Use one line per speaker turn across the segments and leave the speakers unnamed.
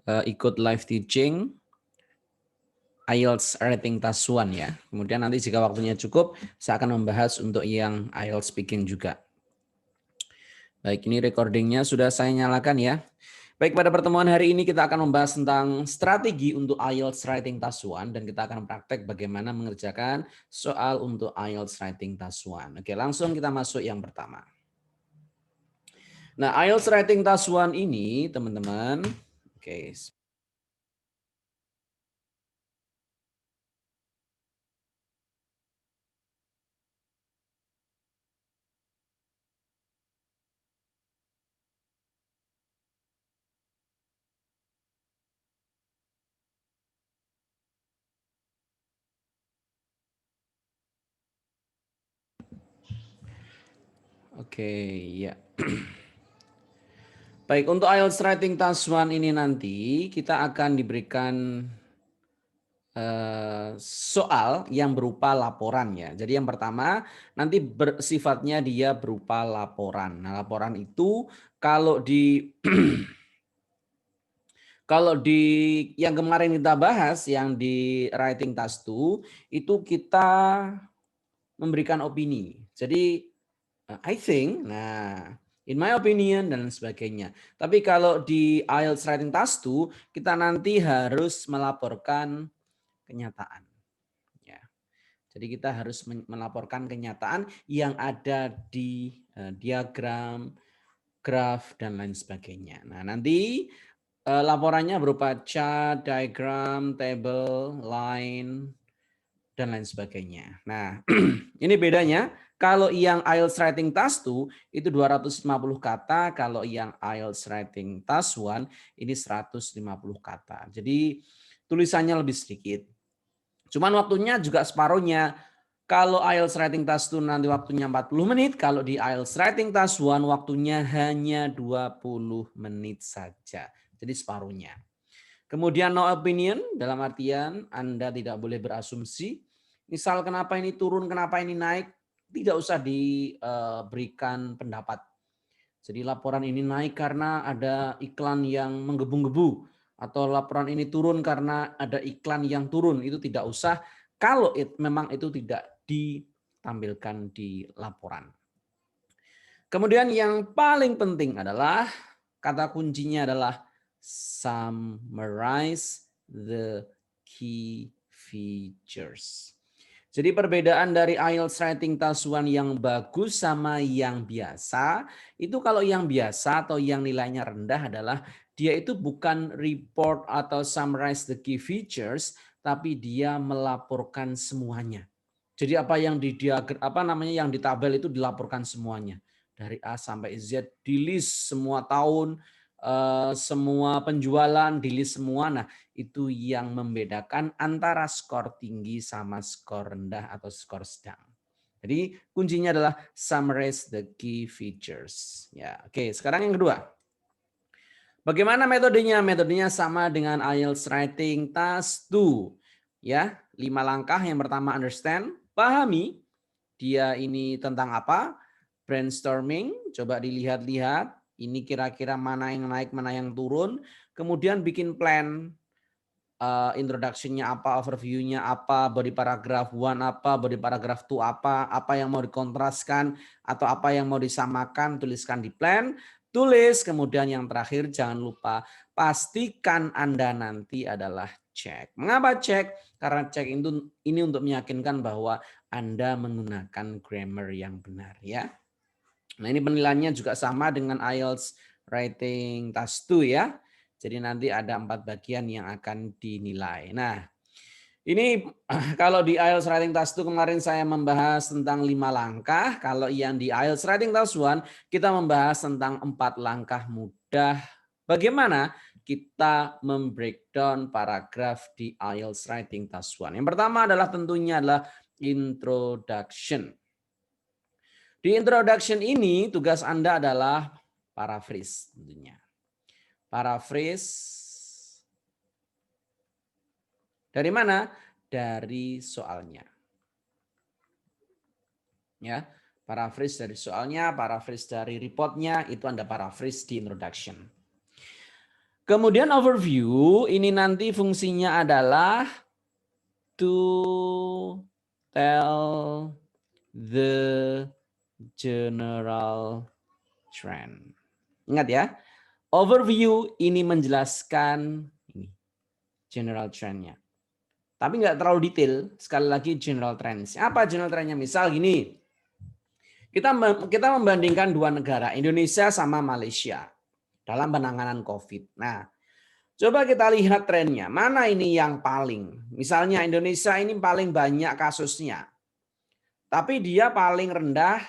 ikut live teaching IELTS Writing Task 1 ya. Kemudian nanti jika waktunya cukup, saya akan membahas untuk yang IELTS Speaking juga. Baik, ini recordingnya sudah saya nyalakan ya. Baik, pada pertemuan hari ini kita akan membahas tentang strategi untuk IELTS Writing Task 1 dan kita akan praktek bagaimana mengerjakan soal untuk IELTS Writing Task 1. Oke, langsung kita masuk yang pertama. Nah, IELTS Writing Task 1 ini, teman-teman, oke. Oke, ya. Baik, untuk IELTS Writing Task 1 ini nanti kita akan diberikan soal yang berupa laporan ya. Jadi yang pertama nanti bersifatnya dia berupa laporan. Nah, laporan itu kalau di kalau di yang kemarin kita bahas yang di Writing Task 2 itu kita memberikan opini. Jadi I think, nah, in my opinion dan sebagainya. Tapi kalau di IELTS Writing Task 2 kita nanti harus melaporkan kenyataan. Ya. Jadi kita harus melaporkan kenyataan yang ada di diagram, graf dan lain sebagainya. Nah, nanti laporannya berupa chart, diagram, table, line, dan lain sebagainya. Nah, ini bedanya. Kalau yang IELTS Writing Task 2 itu 250 kata, kalau yang IELTS Writing Task 1 ini 150 kata. Jadi tulisannya lebih sedikit. Cuman waktunya juga separuhnya. Kalau IELTS Writing Task 2 nanti waktunya 40 menit, kalau di IELTS Writing Task 1 waktunya hanya 20 menit saja. Jadi separuhnya. Kemudian no opinion dalam artian Anda tidak boleh berasumsi. Misal kenapa ini turun, kenapa ini naik, tidak usah diberikan pendapat. Jadi laporan ini naik karena ada iklan yang menggebu-gebu atau laporan ini turun karena ada iklan yang turun, itu tidak usah kalau memang itu tidak ditampilkan di laporan. Kemudian yang paling penting adalah kata kuncinya adalah summarize the key features. Jadi perbedaan dari IELTS Writing Task 1 yang bagus sama yang biasa, itu kalau yang biasa atau yang nilainya rendah adalah dia itu bukan report atau summarize the key features, tapi dia melaporkan semuanya. Jadi apa yang di diagram, apa namanya yang di tabel itu dilaporkan semuanya. Dari A sampai Z, di list semua tahun, semua penjualan, di list semua. Nah, itu yang membedakan antara skor tinggi sama skor rendah atau skor sedang. Jadi kuncinya adalah summarize the key features. Ya, oke. Sekarang yang kedua. Bagaimana metodenya? Metodenya sama dengan IELTS Writing Task 2. Ya, 5 langkah. Yang pertama understand, pahami dia ini tentang apa. Brainstorming, coba dilihat-lihat. Ini kira-kira mana yang naik, mana yang turun. Kemudian bikin plan. Introduction-nya apa, overview-nya apa, body paragraph 1 apa, body paragraph 2 apa yang mau dikontraskan atau apa yang mau disamakan, tuliskan di plan, tulis, kemudian yang terakhir jangan lupa pastikan Anda nanti adalah cek. Mengapa cek? Karena cek itu ini untuk meyakinkan bahwa Anda menggunakan grammar yang benar ya. Nah, ini penilaiannya juga sama dengan IELTS Writing Task 2 ya. Jadi nanti ada 4 bagian yang akan dinilai. Nah, ini kalau di IELTS Writing Task 2 kemarin saya membahas tentang 5 langkah. Kalau yang di IELTS Writing Task 1 kita membahas tentang 4 langkah mudah. Bagaimana kita membreakdown paragraf di IELTS Writing Task 1. Yang pertama adalah tentunya adalah introduction. Di introduction ini tugas Anda adalah paraphrase tentunya. Paraphrase dari mana? Dari soalnya. Ya, paraphrase dari soalnya, paraphrase dari reportnya, itu Anda paraphrase di introduction. Kemudian overview ini nanti fungsinya adalah to tell the general trend. Ingat ya, overview ini menjelaskan ini general trendnya. Tapi nggak terlalu detail. Sekali lagi general trends. Apa general trendnya? Misal gini, kita membandingkan dua negara, Indonesia sama Malaysia dalam penanganan COVID. Nah, coba kita lihat trennya. Mana ini yang paling? Misalnya Indonesia ini paling banyak kasusnya, tapi dia paling rendah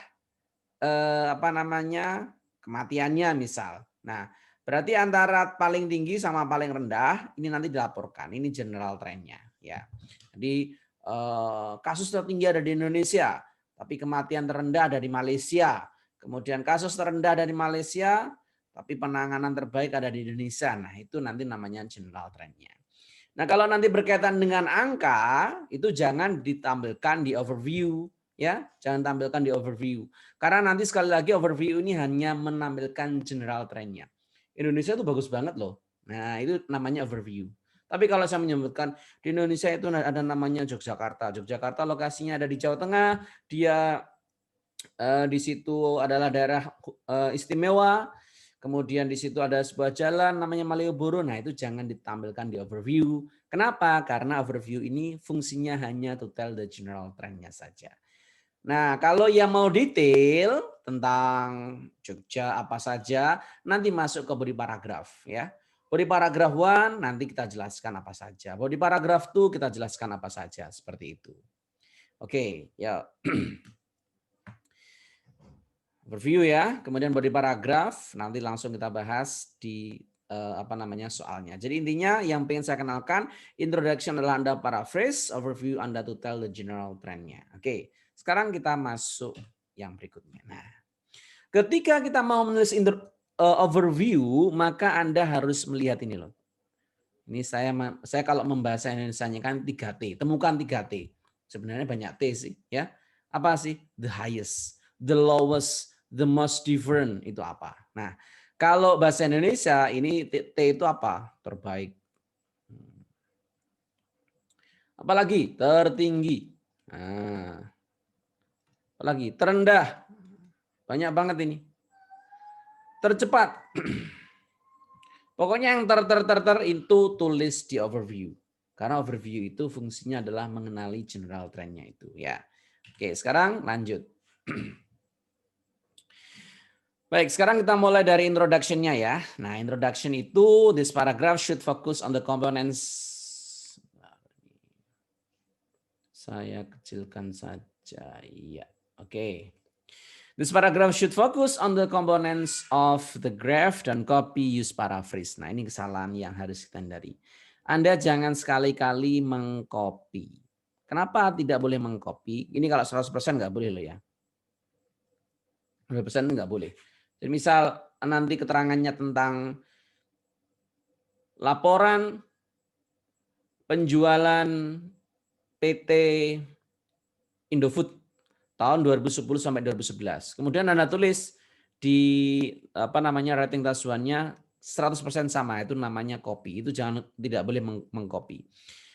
kematiannya misal. Nah, berarti antara paling tinggi sama paling rendah ini nanti dilaporkan. Ini general trennya ya. Jadi kasus tertinggi ada di Indonesia, tapi kematian terendah ada di Malaysia. Kemudian kasus terendah dari Malaysia, tapi penanganan terbaik ada di Indonesia. Nah, itu nanti namanya general trennya. Nah, kalau nanti berkaitan dengan angka, itu jangan ditampilkan di overview. Ya, jangan tampilkan di overview. Karena nanti sekali lagi overview ini hanya menampilkan general trendnya. Indonesia itu bagus banget loh. Nah, itu namanya overview. Tapi kalau saya menyebutkan di Indonesia itu ada namanya Yogyakarta. Yogyakarta lokasinya ada di Jawa Tengah. Dia di situ adalah daerah istimewa. Kemudian di situ ada sebuah jalan namanya Malioboro. Nah, itu jangan ditampilkan di overview. Kenapa? Karena overview ini fungsinya hanya to tell the general trendnya saja. Nah, kalau yang mau detail tentang Jogja apa saja, nanti masuk ke body paragraph ya. Body paragraph 1 nanti kita jelaskan apa saja. Body paragraph 2 kita jelaskan apa saja, seperti itu. Oke, ya. Overview ya, kemudian body paragraph nanti langsung kita bahas di soalnya. Jadi intinya yang pengen saya kenalkan, introduction adalah Anda paraphrase, overview Anda to tell the general trendnya. Oke, sekarang kita masuk yang berikutnya. Nah, ketika kita mau menulis overview, maka Anda harus melihat ini loh. Ini saya kalau membahasa Indonesianya kan 3T, temukan 3T. Sebenarnya banyak T sih ya. Apa sih? The highest, the lowest, the most different itu apa? Nah, kalau bahasa Indonesia ini T itu apa? Terbaik. Apalagi tertinggi. Nah, apalagi terendah. Banyak banget ini. Tercepat. Pokoknya yang ter itu tulis di overview. Karena overview itu fungsinya adalah mengenali general trendnya itu ya. Oke, sekarang lanjut. Baik, sekarang kita mulai dari introduction-nya ya. Nah, introduction itu this paragraph should focus on the components. Saya kecilkan saja. Iya. Oke. This paragraph should focus on the components of the graph dan copy use paraphrase. Nah, ini kesalahan yang harus kita hindari. Anda jangan sekali-kali mengcopy. Kenapa tidak boleh mengcopy? Ini kalau 100% nggak boleh loh ya. 100% nggak boleh. Jadi misal nanti keterangannya tentang laporan penjualan PT Indofood tahun 2010 sampai 2011. Kemudian Anda tulis di rating tasuannya 100% sama, itu namanya copy. Itu tidak boleh mengcopy.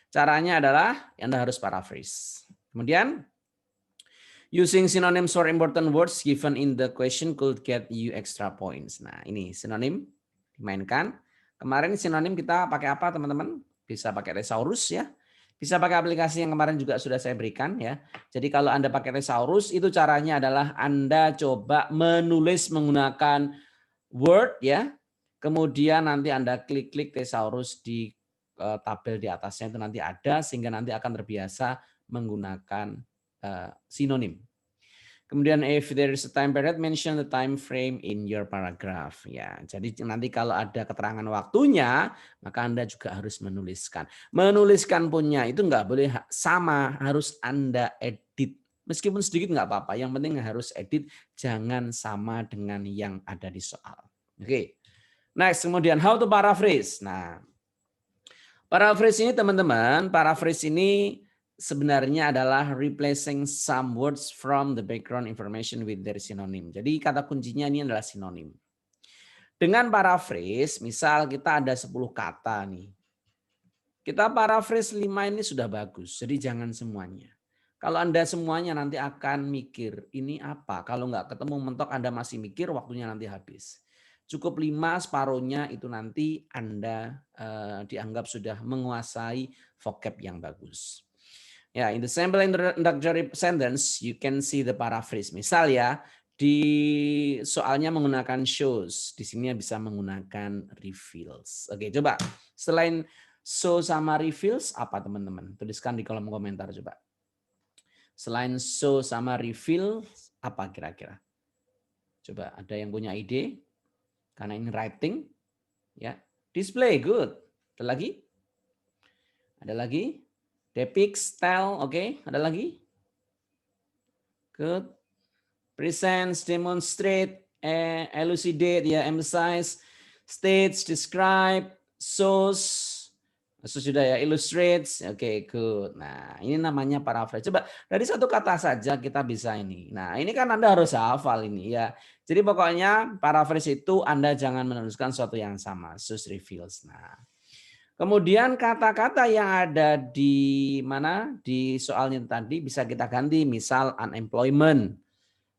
Caranya adalah Anda harus paraphrase. Kemudian using synonyms for important words given in the question could get you extra points. Nah, ini sinonim dimainkan. Kemarin sinonim kita pakai apa, teman-teman? Bisa pakai thesaurus ya. Bisa pakai aplikasi yang kemarin juga sudah saya berikan ya. Jadi kalau Anda pakai thesaurus, itu caranya adalah Anda coba menulis menggunakan Word ya. Kemudian nanti Anda klik-klik thesaurus di tabel di atasnya, itu nanti ada, sehingga nanti akan terbiasa menggunakan sinonim. Kemudian if there is a time period, mention the time frame in your paragraph. Ya, jadi nanti kalau ada keterangan waktunya, maka Anda juga harus menuliskan. Menuliskan punya itu nggak boleh sama, harus Anda edit. Meskipun sedikit nggak apa-apa, yang penting harus edit, jangan sama dengan yang ada di soal. Oke. Next, kemudian how to paraphrase. Nah, paraphrase ini teman-teman, paraphrase ini sebenarnya adalah replacing some words from the background information with their synonym. Jadi kata kuncinya ini adalah sinonim. Dengan paraphrase, misal kita ada 10 kata nih. Kita paraphrase 5 ini sudah bagus, jadi jangan semuanya. Kalau Anda semuanya nanti akan mikir, ini apa? Kalau nggak ketemu mentok Anda masih mikir, waktunya nanti habis. Cukup 5, separuhnya itu nanti Anda dianggap sudah menguasai vocab yang bagus. Ya, in the sample introductory sentence, you can see the paraphrase. Misal ya, di soalnya menggunakan shows, di sini bisa menggunakan reveals. Oke, coba selain show sama reveals apa teman-teman? Tuliskan di kolom komentar coba. Selain show sama reveal apa kira-kira? Coba ada yang punya ide? Karena ini writing, ya. Display, good. Ada lagi? Ada lagi? Depicts, tell, oke. Ada lagi? Good. Presents, demonstrate, elucidate, ya, emphasize, states, describe, shows, sudah ya, illustrates, oke, good. Nah, ini namanya paraphrase. Coba dari satu kata saja kita bisa ini. Nah, ini kan Anda harus hafal ini ya. Jadi pokoknya paraphrase itu Anda jangan meneruskan sesuatu yang sama, shows, reveals. Nah, kemudian kata-kata yang ada di mana di soalnya tadi bisa kita ganti, misal unemployment.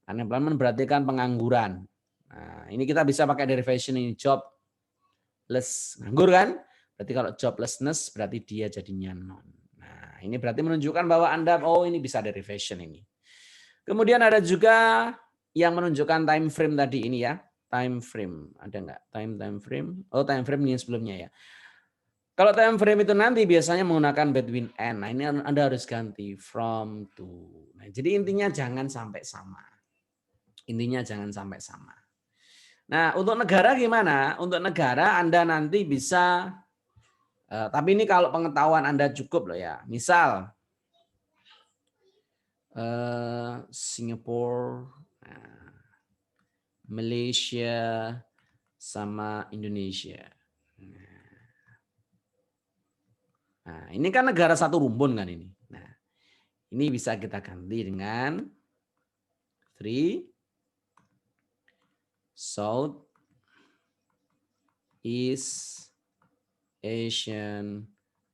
Unemployment berarti kan pengangguran. Nah, ini kita bisa pakai derivation ini, jobless. Nganggur kan? Berarti kalau joblessness berarti dia jadinya non. Nah, ini berarti menunjukkan bahwa Anda, oh ini bisa derivation ini. Kemudian ada juga yang menunjukkan time frame tadi ini ya. Time frame, ada nggak? Time frame. Oh, time frame ini sebelumnya ya. Kalau time frame itu nanti biasanya menggunakan between and. Nah, ini Anda harus ganti from to. Nah, jadi intinya jangan sampai sama. Intinya jangan sampai sama. Nah, untuk negara gimana? Untuk negara Anda nanti bisa, tapi ini kalau pengetahuan Anda cukup loh ya. Misal, Singapura, Malaysia, sama Indonesia. Nah, ini kan negara satu rumpun kan ini. Nah, ini bisa kita ganti dengan 3 South East Asian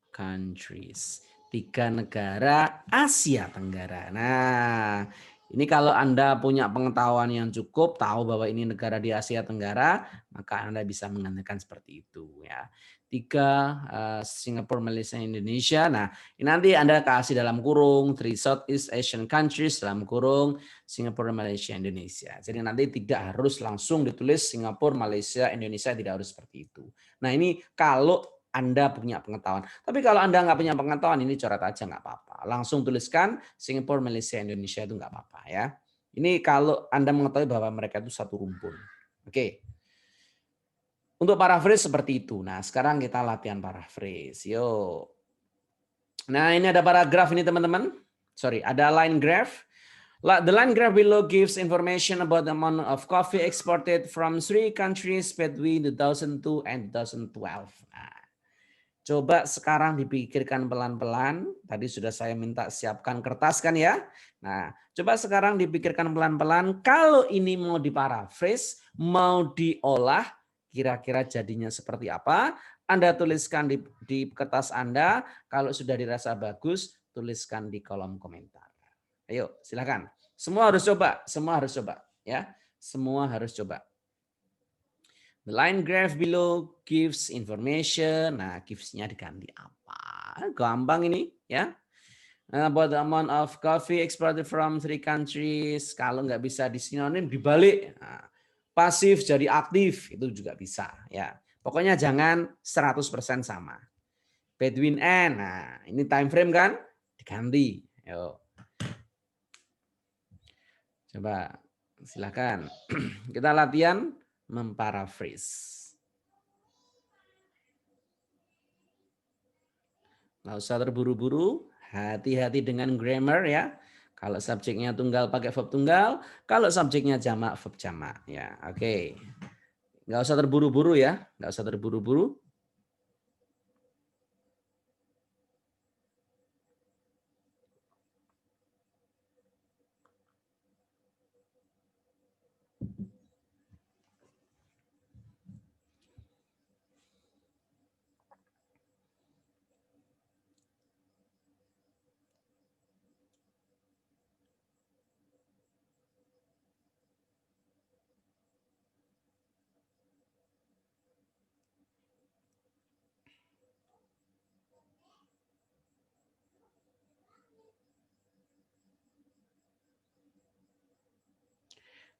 countries. 3 negara Asia Tenggara. Nah, ini kalau Anda punya pengetahuan yang cukup, tahu bahwa ini negara di Asia Tenggara, maka Anda bisa menggantikan seperti itu ya. 3 Singapura, Malaysia, Indonesia. Nah, ini nanti Anda kasih dalam kurung 3 Southeast Asian countries dalam kurung Singapura, Malaysia, Indonesia. Jadi nanti tidak harus langsung ditulis Singapura, Malaysia, Indonesia, tidak harus seperti itu. Nah, ini kalau Anda punya pengetahuan. Tapi kalau Anda nggak punya pengetahuan, ini coret aja nggak apa-apa. Langsung tuliskan Singapura, Malaysia, Indonesia itu nggak apa-apa ya. Ini kalau Anda mengetahui bahwa mereka itu satu rumpun. Oke. Untuk paraphrase seperti itu. Nah, sekarang kita latihan paraphrase. Yuk. Nah, ini ada paragraf ini teman-teman. Sorry, ada line graph. The line graph below gives information about the amount of coffee exported from 3 countries between 2002 and 2012. Nah, coba sekarang dipikirkan pelan-pelan. Tadi sudah saya minta siapkan kertas kan ya. Nah, coba sekarang dipikirkan pelan-pelan. Kalau ini mau diparaphrase, mau diolah, kira-kira jadinya seperti apa? Anda tuliskan di kertas Anda. Kalau sudah dirasa bagus, tuliskan di kolom komentar. Ayo, silakan. Semua harus coba. Semua harus coba. Ya, semua harus coba. The line graph below gives information. Nah, gives-nya diganti apa? Gampang ini, ya. About the amount of coffee exported from 3 countries. Kalau nggak bisa disinonim, dibalik. Nah, pasif jadi aktif, itu juga bisa. Ya, pokoknya jangan 100% sama. Between and. Nah, ini time frame kan? Diganti. Yuk. Coba, silakan. Kita latihan memparaphrase. Nggak usah terburu-buru, hati-hati dengan grammar ya. Kalau subjeknya tunggal pakai verb tunggal, kalau subjeknya jamak verb jamak ya. Oke. Nggak usah terburu-buru ya, nggak usah terburu-buru.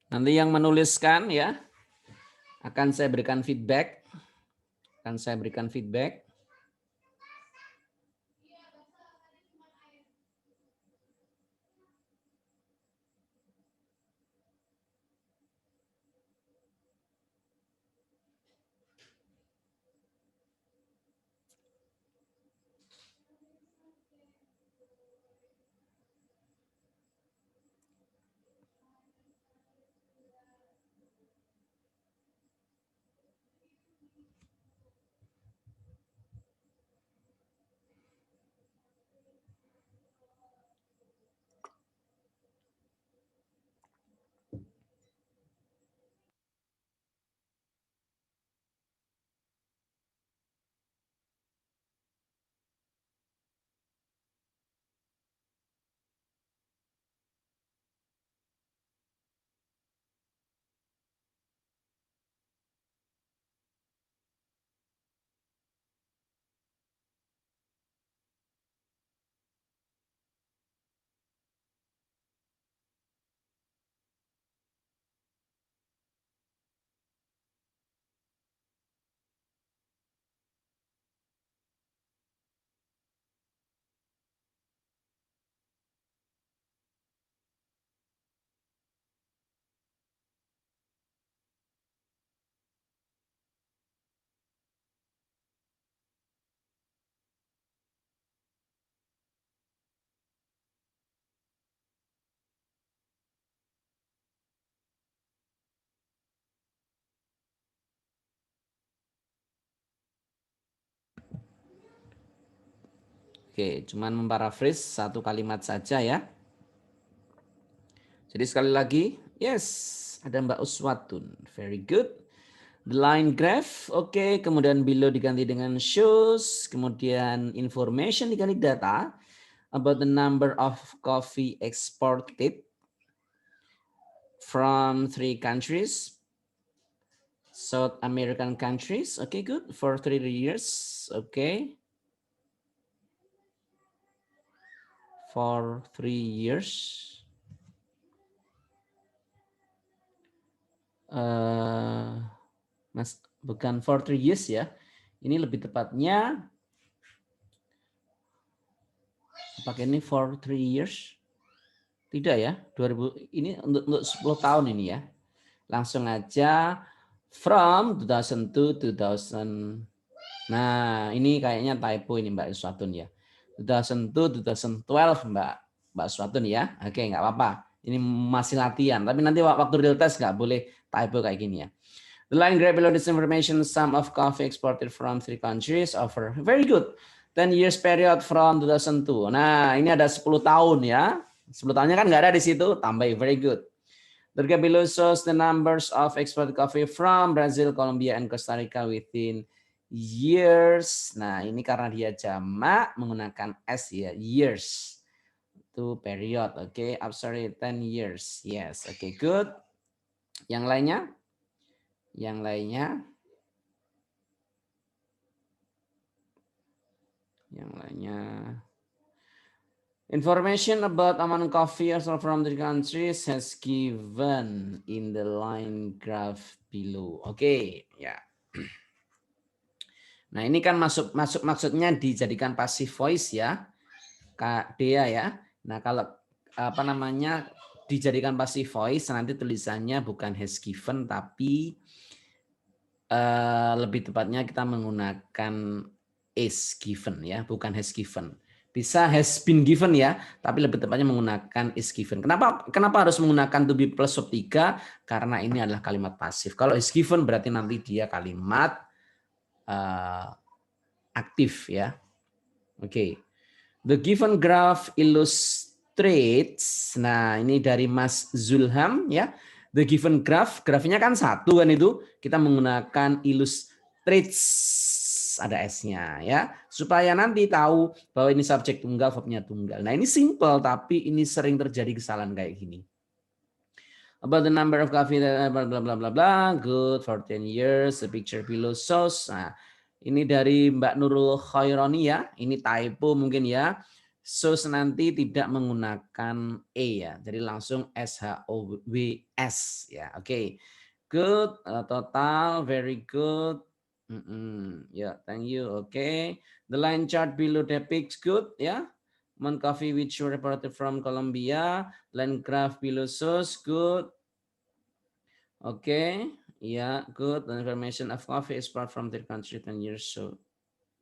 Nanti yang menuliskan ya akan saya berikan feedback. Oke, cuman memparaphrase satu kalimat saja ya. Jadi sekali lagi, yes, ada Mbak Uswatun. Very good. The line graph, oke. Kemudian below diganti dengan shows. Kemudian information diganti data about the number of coffee exported from 3 countries. South American countries. Okay, good. For 3 years. Okay. For 3 years. Mas, bukan for 3 years ya. Ini lebih tepatnya pakai ini for 3 years. Tidak ya, 2000 ini untuk 10 tahun ini ya. Langsung aja from 2002 2000. Nah, ini kayaknya typo ini Mbak Swatun ya. 2002 2012 Mbak Swatun ya. Oke, nggak apa-apa. Ini masih latihan, tapi nanti waktu real test nggak boleh typo kayak gini ya. The line graph below this information, sum of coffee exported from 3 countries over. Very good. 10 years period from 2002. Nah, ini ada 10 tahun ya. 10 tahunnya kan nggak ada di situ, tambah very good. The graph below shows the numbers of exported coffee from Brazil, Colombia, and Costa Rica within years. Nah, ini karena dia jamak menggunakan S ya, years. Itu period, oke. Okay. I'm sorry, 10 years. Yes, oke, okay, good. Yang lainnya? Yang lainnya? Yang lainnya? Information about amount of coffee from the countries has given in the line graph below. Oke, okay, ya. Nah, ini kan maksudnya dijadikan passive voice ya. Kak Dea ya. Nah, kalau apa namanya dijadikan passive voice nanti tulisannya bukan has given tapi lebih tepatnya kita menggunakan is given ya, bukan has given. Bisa has been given ya, tapi lebih tepatnya menggunakan is given. Kenapa harus menggunakan to be plus sub 3? Karena ini adalah kalimat pasif. Kalau is given berarti nanti dia kalimat aktif ya. Oke. Okay. The given graph illustrates. Nah, ini dari Mas Zulham ya. The given graph, grafnya kan satu kan itu. Kita menggunakan illustrates, ada S-nya ya. Supaya nanti tahu bahwa ini subjek tunggal, verbnya tunggal. Nah, ini simple tapi ini sering terjadi kesalahan kayak gini. About the number of coffee, blah blah blah blah blah. Good for 10 years. The picture below shows. Nah, ini dari Mbak Nurul Khaironi ya. Ini typo mungkin ya. SOS nanti tidak menggunakan E ya. Jadi langsung SHOWS ya. Oke. Good, total, very good. Ya, thank you. Oke. The line chart below depicts good ya. Mount Coffee which were reported from Colombia. Line graph below SOS, good. Oke. Ya, good. The information of coffee is brought from their country 10 years so.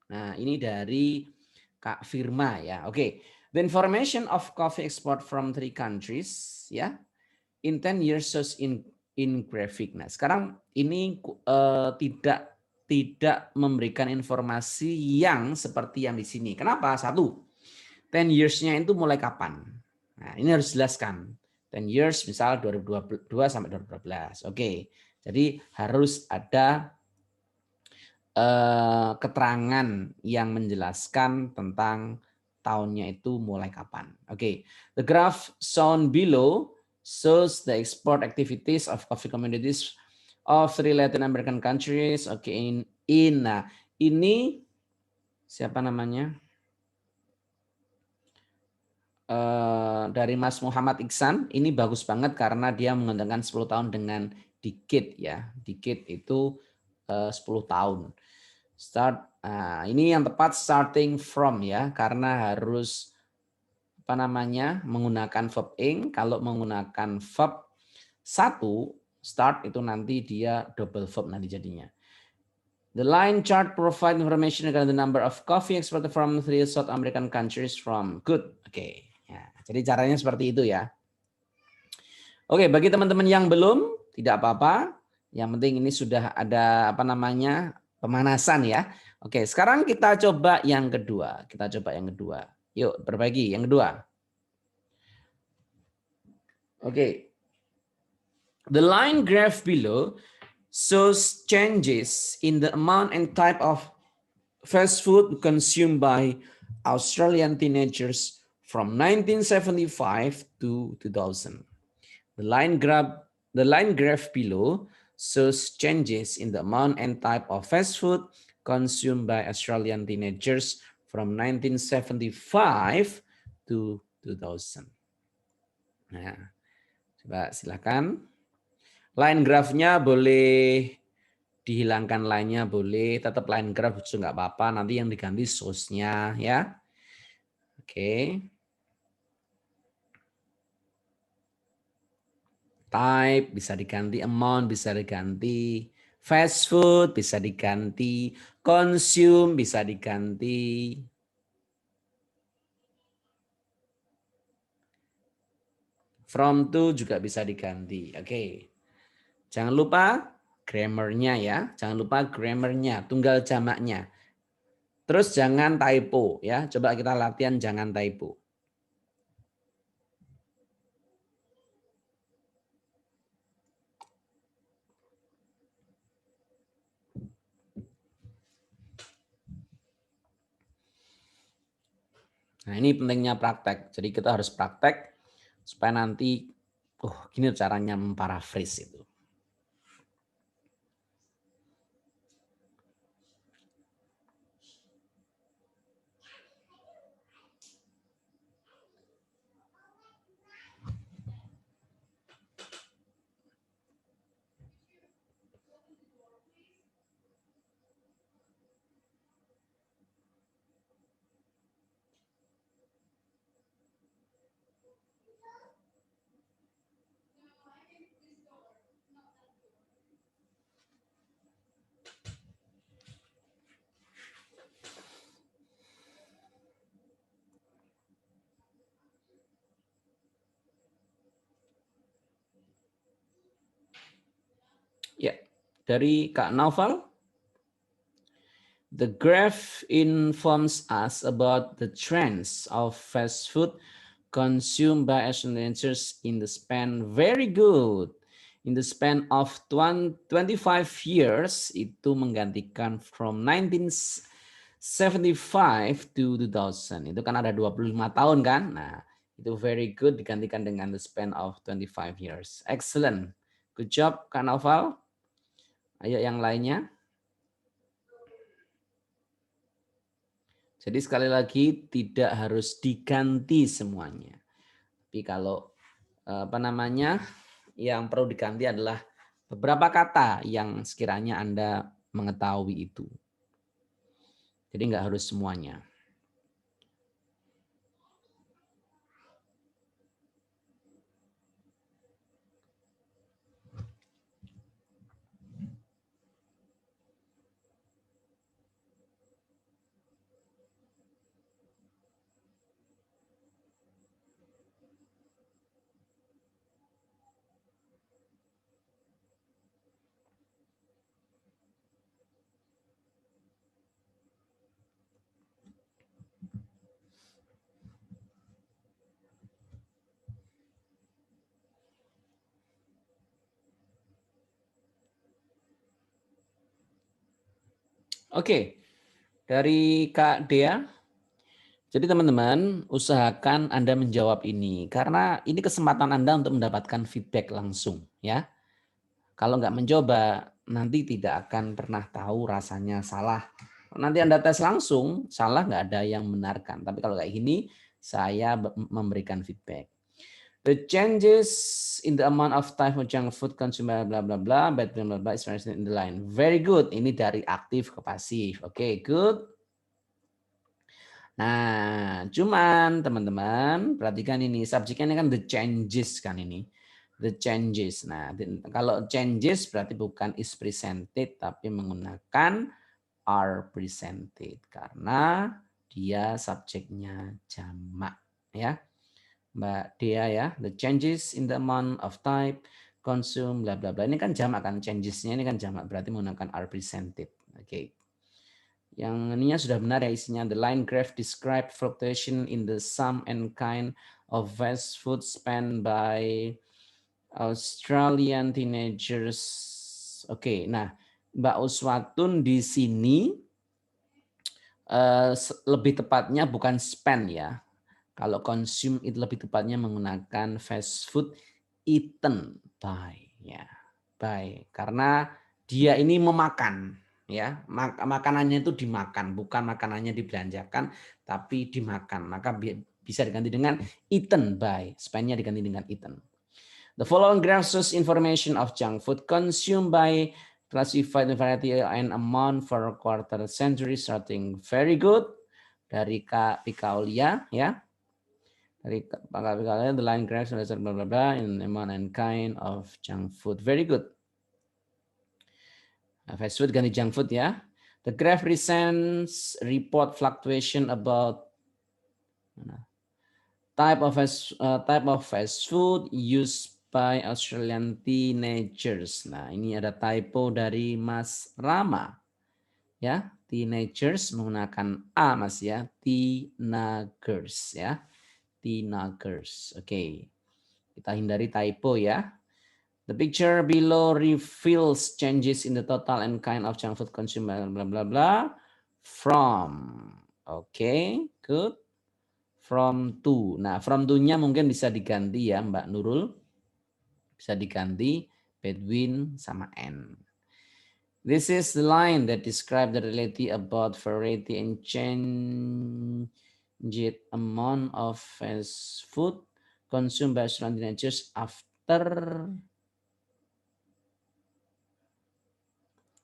Nah, ini dari Kak Firma ya. Oke. The information of coffee export from 3 countries ya. In 10 years shows in graphic. Nah, sekarang ini tidak memberikan informasi yang seperti yang di sini. Kenapa? Satu, 10 years-nya itu mulai kapan? Nah, ini harus jelaskan. 10 years misal 2022 sampai 2012. Oke. Jadi harus ada keterangan yang menjelaskan tentang tahunnya itu mulai kapan. Oke. The graph shown below shows the export activities of coffee communities of 3 Latin American countries. Oke, nah ini siapa namanya? Dari Mas Muhammad Iksan, ini bagus banget karena dia menggunakan 10 tahun dengan decade ya. Decade itu 10 tahun. Ini yang tepat starting from ya, karena harus menggunakan verb ing. Kalau menggunakan verb satu start itu nanti dia double verb nanti jadinya. The line chart provide information regarding the number of coffee exported from 3 South American countries from good. Oke. Ya, jadi caranya seperti itu ya. Oke, bagi teman-teman yang belum tidak apa-apa. Yang penting ini sudah ada pemanasan ya. Oke, sekarang kita coba yang kedua. Yuk, berbagi yang kedua. Oke. The line graph below shows changes in the amount and type of fast food consumed by Australian teenagers from 1975 to 2000. The line graph below shows changes in the amount and type of fast food consumed by Australian teenagers from 1975 to 2000. Nah, coba silakan. Line graph-nya boleh dihilangkan line-nya, boleh tetap line graph juga nggak apa-apa. Nanti yang diganti source-nya ya. Oke. Type bisa diganti amount, bisa diganti fast food, bisa diganti consume, bisa diganti from to juga bisa diganti. Oke. Jangan lupa grammar-nya ya. Jangan lupa grammar-nya, tunggal jamaknya. Terus jangan typo ya. Coba kita latihan jangan typo. Nah, ini pentingnya praktek. Jadi kita harus praktek supaya nanti gini caranya memparaphrase itu. Ya, dari Kak Naufal. The graph informs us about the trends of fast food consumed by Australians in the span, very good. In the span of 25 years, itu menggantikan from 1975 to 2000. Itu kan ada 25 tahun kan? Nah, itu very good digantikan dengan the span of 25 years. Excellent. Good job, Kak Naufal. Ayo yang lainnya. Jadi sekali lagi tidak harus diganti semuanya. Tapi kalau apa namanya yang perlu diganti adalah beberapa kata yang sekiranya Anda mengetahui itu. Jadi nggak harus semuanya. Oke, dari Kak Dea. Jadi teman-teman, usahakan Anda menjawab ini karena ini kesempatan Anda untuk mendapatkan feedback langsung ya. Kalau nggak mencoba, nanti tidak akan pernah tahu rasanya salah. Nanti Anda tes langsung, salah nggak ada yang membenarkan. Tapi kalau kayak gini, saya memberikan feedback. The changes in the amount of time for junk food consumed bla bla bla, bad bla bla bla is mentioned in the line. Very good. Ini dari aktif ke pasif. Oke, good. Nah, cuman teman-teman perhatikan ini subjeknya ini kan the changes kan ini. The changes. Nah, kalau changes berarti bukan is presented tapi menggunakan are presented karena dia subjeknya jamak ya. Mbak Dea ya, the changes in the amount of type consume bla bla bla. Ini kan jamak kan, changesnya ini kan jamak berarti menggunakan are presented. Oke. Yang ininya sudah benar ya isinya. The line graph describe fluctuation in the sum and kind of fast food spent by Australian teenagers. Oke, nah Mbak Uswatun di sini lebih tepatnya bukan spend ya. Kalau consume itu lebih tepatnya menggunakan fast food eaten by ya. By karena dia ini memakan ya. Makanannya itu dimakan, bukan makanannya dibelanjakan tapi dimakan. Maka bisa diganti dengan eaten by. Spend-nya diganti dengan eaten. The following graph shows information of junk food consumed by classified variety and amount for a quarter century starting. Very good. Dari Kak Pika Aulia ya. Dari Kak Pika Aulia, the line graph shows blah blah blah in amount and kind of junk food. Very good. Fast food ganti junk food ya. The graph presents report fluctuation about type of fast food used by Australian teenagers. Nah, ini ada typo dari Mas Rama. Ya, teenagers menggunakan A Mas ya, teenagers ya. Teenagers. Oke. Kita hindari typo ya. The picture below reveals changes in the total and kind of junk food consumed bla bla bla from. Oke, good. From to. Nah, from to-nya mungkin bisa diganti ya Mbak Nurul. Bisa diganti between sama and. This is the line that describe the reality about variety and changed amount of fast food consumed by Australian teenagers after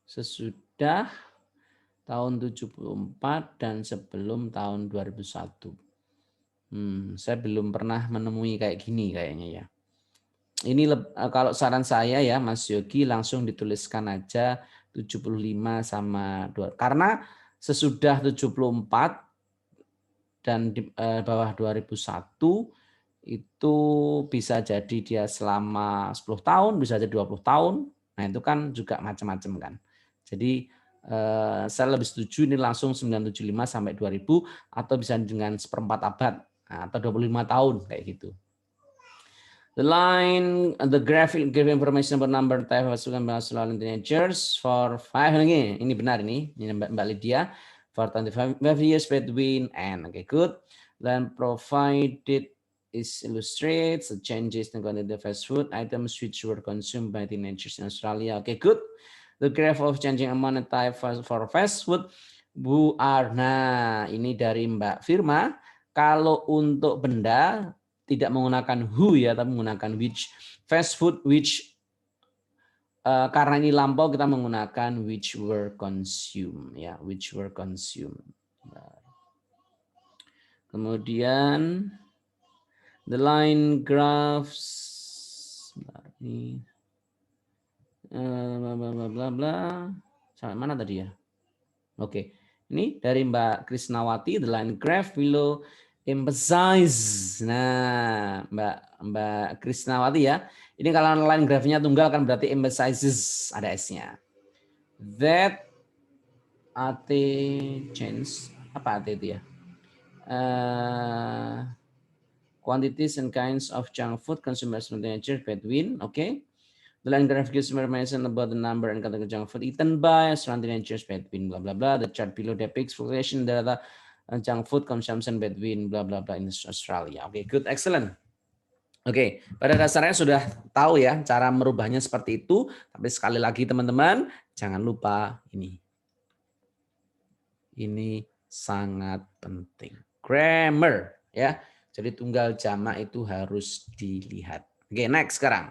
sesudah tahun 74 dan sebelum tahun 2001. Saya belum pernah menemui kayak gini kayaknya ya. Ini kalau saran saya ya Mas Yogi langsung dituliskan aja 75 sama 2. Karena sesudah 74 dan di bawah 2001 itu bisa jadi dia selama 10 tahun, bisa jadi 20 tahun. Nah, itu kan juga macam-macam kan. Jadi saya lebih setuju ini langsung 975 sampai 2000 atau bisa dengan seperempat abad atau 25 tahun kayak gitu. The line, the graphic give information about number type of Australian teenagers for 5 lagi. Ini benar ini Mbak Lydia for 25 years between and okay good. Then provided is illustrates the changes in quantity of fast food items which were consumed by teenagers in Australia. Okay good. The graph of changing amount of type for fast food Who are. Nah, ini dari Mbak Firma. Kalau untuk benda tidak menggunakan who ya, tapi menggunakan which. Fast food which, karena ini lampau kita menggunakan which were consumed ya, which were consumed. Kemudian the line graphs, ini bla bla bla bla. Sampai mana tadi ya? Oke, ini dari Mbak Krisnawati, the line graph below emphasize. Nah, Mbak Krisnawati ya. Ini kalau line graphnya tunggal kan berarti emphasizes, ada S-nya. That AT change, apa AT itu ya? Quantities and kinds of junk food consumers nature between, okay. The line graph gives information about the number and category junk food eaten by surrounding natures between blah blah blah. The chart below depicts fluctuation data junk food consumption between blah blah blah in Australia. Oke, good, excellent. Oke, pada dasarnya sudah tahu ya cara merubahnya seperti itu. Tapi sekali lagi teman-teman, jangan lupa ini. Ini sangat penting. Grammar ya. Jadi tunggal jamak itu harus dilihat. Oke, next sekarang.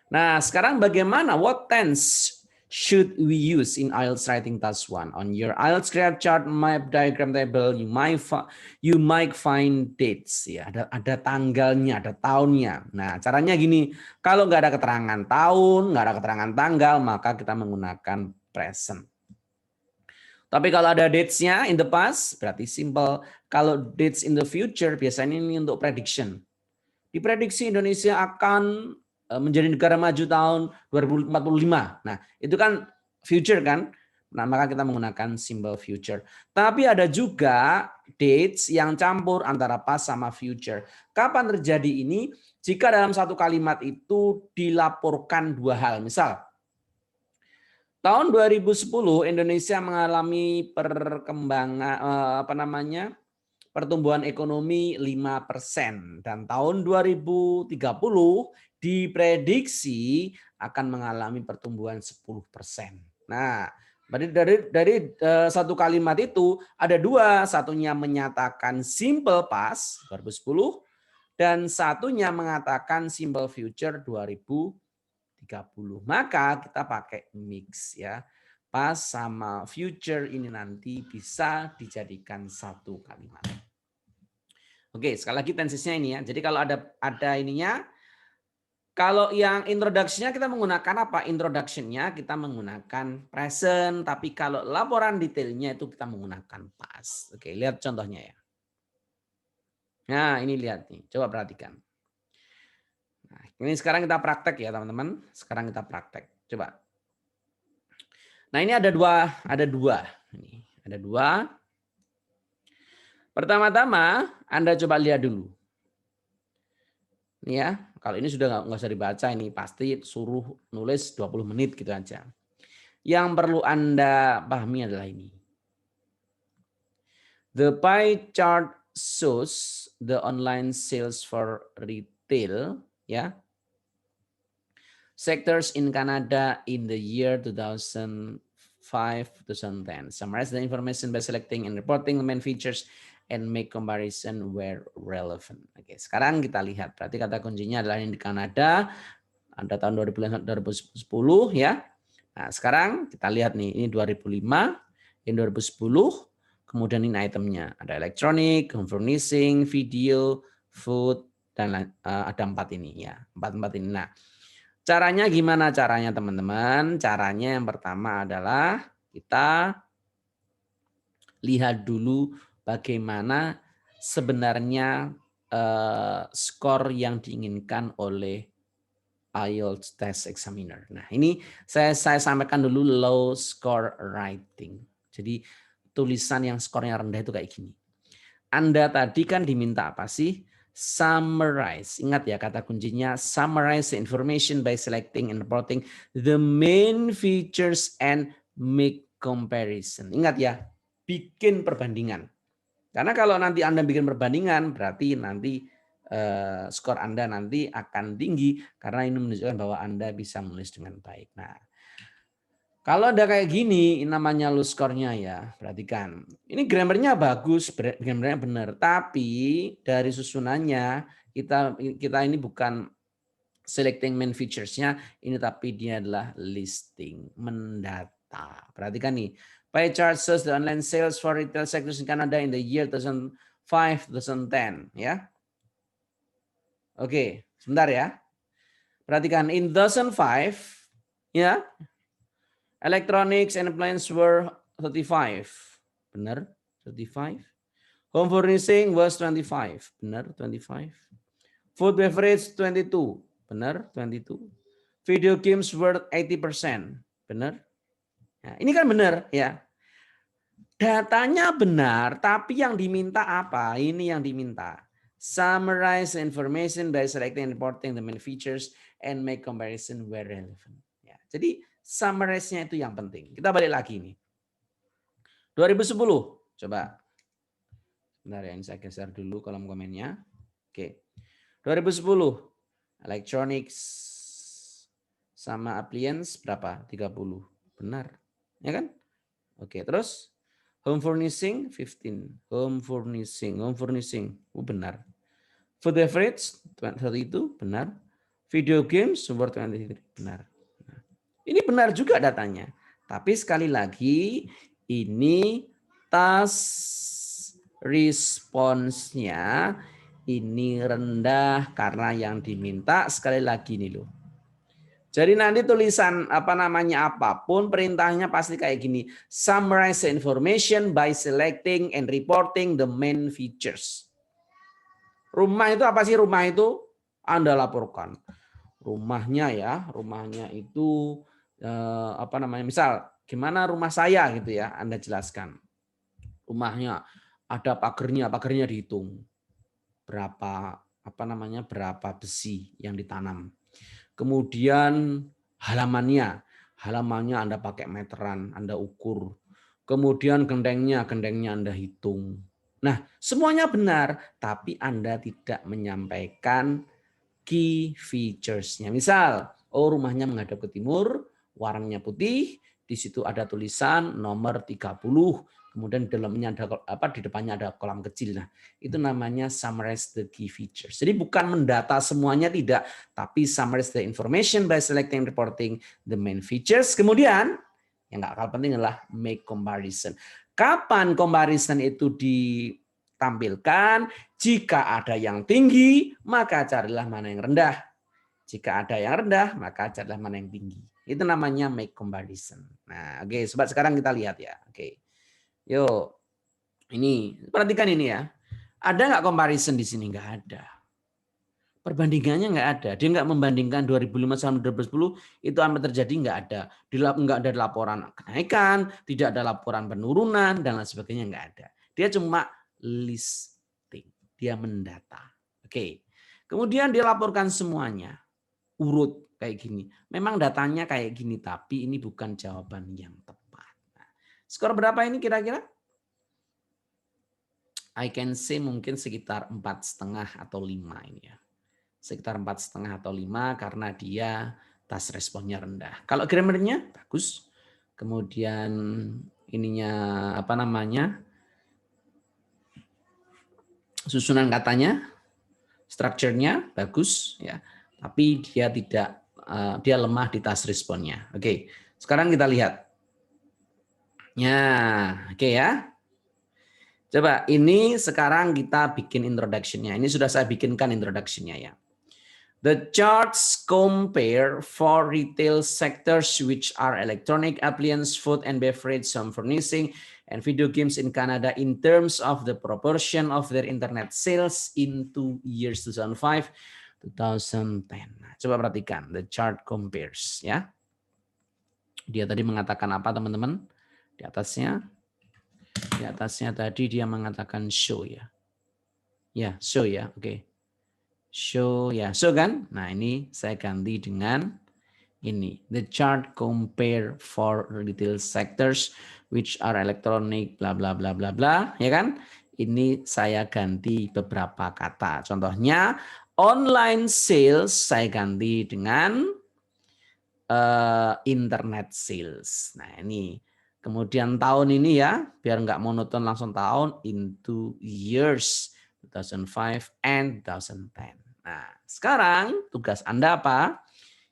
Nah, sekarang bagaimana? What tense should we use in IELTS writing task 1? On your IELTS graph chart, map, diagram table, you might find dates ya. Ada tanggalnya, ada tahunnya. Nah, caranya gini. Kalau nggak ada keterangan tahun, nggak ada keterangan tanggal, maka kita menggunakan present. Tapi kalau ada dates-nya in the past, berarti simple. Kalau dates in the future, biasanya ini untuk prediction. Diprediksi Indonesia akan menjadi negara maju tahun 2045. Nah, itu kan future kan? Nah, maka kita menggunakan simbol future. Tapi ada juga dates yang campur antara past sama future. Kapan terjadi ini? Jika dalam satu kalimat itu dilaporkan dua hal. Misal, tahun 2010 Indonesia mengalami perkembangan pertumbuhan ekonomi 5% dan tahun 2030 diprediksi akan mengalami pertumbuhan 10%. Nah, dari satu kalimat itu ada dua, satunya menyatakan simple past 2010 dan satunya mengatakan simple future 2030. Maka kita pakai mix ya. Past sama future ini nanti bisa dijadikan satu kalimat. Oke, sekali lagi tensesnya ini ya. Jadi kalau ada ininya, kalau yang introduction-nya kita menggunakan apa? Introduction-nya kita menggunakan present, tapi kalau laporan detailnya itu kita menggunakan past. Oke, lihat contohnya ya. Nah, ini lihat nih. Coba perhatikan. Nah, ini sekarang kita praktek ya, teman-teman. Sekarang kita praktek. Coba. Nah, ini ada dua. Ini ada dua. Pertama-tama, Anda coba lihat dulu. Ini ya, kalau ini sudah nggak usah dibaca, ini pasti suruh nulis 20 menit gitu aja. Yang perlu Anda pahami adalah ini. The pie chart shows the online sales for retail, ya. Sectors in Canada in the year 2005-2010. Summarize the information by selecting and reporting the main features and make comparison where relevant. Oke, sekarang kita lihat. Berarti kata kuncinya adalah yang di Kanada. Ada tahun 2010 ya. Nah, sekarang kita lihat nih, ini 2005, ini 2010. Kemudian ini itemnya. Ada elektronik, home furnishing, video, food, dan ada 4 ini ya. 4 ini. Nah, caranya gimana caranya teman-teman? Caranya yang pertama adalah kita lihat dulu bagaimana sebenarnya skor yang diinginkan oleh IELTS test examiner. Nah, ini saya sampaikan dulu low score writing. Jadi tulisan yang skornya rendah itu kayak gini. Anda tadi kan diminta apa sih? Summarize. Ingat ya kata kuncinya summarize the information by selecting and reporting the main features and make comparison. Ingat ya, bikin perbandingan. Karena kalau nanti Anda bikin perbandingan, berarti nanti skor Anda nanti akan tinggi karena ini menunjukkan bahwa Anda bisa menulis dengan baik. Nah, Kalau ada kayak gini, namanya loose score-nya ya. Perhatikan. Ini grammarnya bagus, grammarnya benar. Tapi dari susunannya kita ini bukan selecting main features-nya, ini tapi dia adalah listing, mendata. Perhatikan nih. Pie chart shows the online sales for retail sectors in Canada in the year 2005-2010 ya. Oke, sebentar ya. Perhatikan in 2005 ya. Electronics and appliances were 35. Benar? 35. Home furnishing was 25. Benar? 25. Food beverage 22. Benar? 22. Video games were 80%. Benar? Nah, ini kan benar ya. Datanya benar, tapi yang diminta apa? Ini yang diminta. Summarize information by selecting and reporting the main features and make comparison where relevant. Ya, jadi summarize-nya itu yang penting. Kita balik lagi nih. 2010, coba. Bentar ya, ini saya geser dulu kolom komennya. Oke. 2010, electronics sama appliance berapa? 30. Benar. Ya kan? Oke, terus home furnishing 15. Home furnishing. Benar. Food beverage 32, benar. Video games sumber 23, benar. Ini benar juga datanya. Tapi sekali lagi ini task response-nya ini rendah karena yang diminta sekali lagi nih loh. Jadi nanti tulisan apapun perintahnya pasti kayak gini. Summarize the information by selecting and reporting the main features. Rumah itu apa sih rumah itu? Anda laporkan. Rumahnya ya, rumahnya itu misal gimana rumah saya gitu ya, Anda jelaskan. Rumahnya ada pagernya dihitung. Berapa berapa besi yang ditanam. Kemudian halamannya Anda pakai meteran, Anda ukur. Kemudian gentengnya Anda hitung. Nah, semuanya benar, tapi Anda tidak menyampaikan key features-nya. Misal, rumahnya menghadap ke timur, warnanya putih, di situ ada tulisan nomor 30. Kemudian di depannya ada kolam kecil. Nah, itu namanya summarize the key features. Jadi bukan mendata semuanya, tidak, tapi summarize the information by selecting and reporting the main features. Kemudian yang nggak kalah penting adalah make comparison. Kapan comparison itu ditampilkan? Jika ada yang tinggi, maka carilah mana yang rendah. Jika ada yang rendah, maka carilah mana yang tinggi. Itu namanya make comparison. Nah, oke, sobat, sekarang kita lihat ya. Oke. Yuk, ini perhatikan ini ya. Ada nggak comparison di sini? Nggak ada. Perbandingannya nggak ada. Dia nggak membandingkan 2005 sama 2010 itu apa terjadi, nggak ada. Nggak ada laporan kenaikan, tidak ada laporan penurunan dan lain sebagainya, nggak ada. Dia cuma listing, dia mendata. Oke. Kemudian dia laporkan semuanya, urut kayak gini. Memang datanya kayak gini, tapi ini bukan jawaban yang tepat. Skor berapa ini kira-kira? I can say mungkin sekitar 4,5 atau 5 ini ya. Sekitar 4,5 atau 5 karena dia task responnya rendah. Kalau grammarnya bagus. Kemudian ininya susunan katanya, structure-nya bagus ya. Tapi dia lemah di task responnya. Oke, sekarang kita lihat. Ya, oke ya. Coba ini sekarang kita bikin introduction-nya. Ini sudah saya bikinkan introduction-nya ya. The charts compare for retail sectors which are electronic, appliance, food and beverage, home furnishing, and video games in Canada in terms of the proportion of their internet sales in 2 years 2005, 2010. Nah, coba perhatikan the chart compares ya. Dia tadi mengatakan apa teman-teman? Di atasnya tadi dia mengatakan show ya. Ya, show ya. Oke. Show ya, show kan? Nah, ini saya ganti dengan ini. The chart compare for retail sectors which are electronic bla bla bla bla bla, ya kan? Ini saya ganti beberapa kata. Contohnya online sales saya ganti dengan internet sales. Nah ini kemudian tahun ini ya, biar nggak monoton langsung tahun, into years 2005 and 2010. Nah sekarang tugas Anda apa?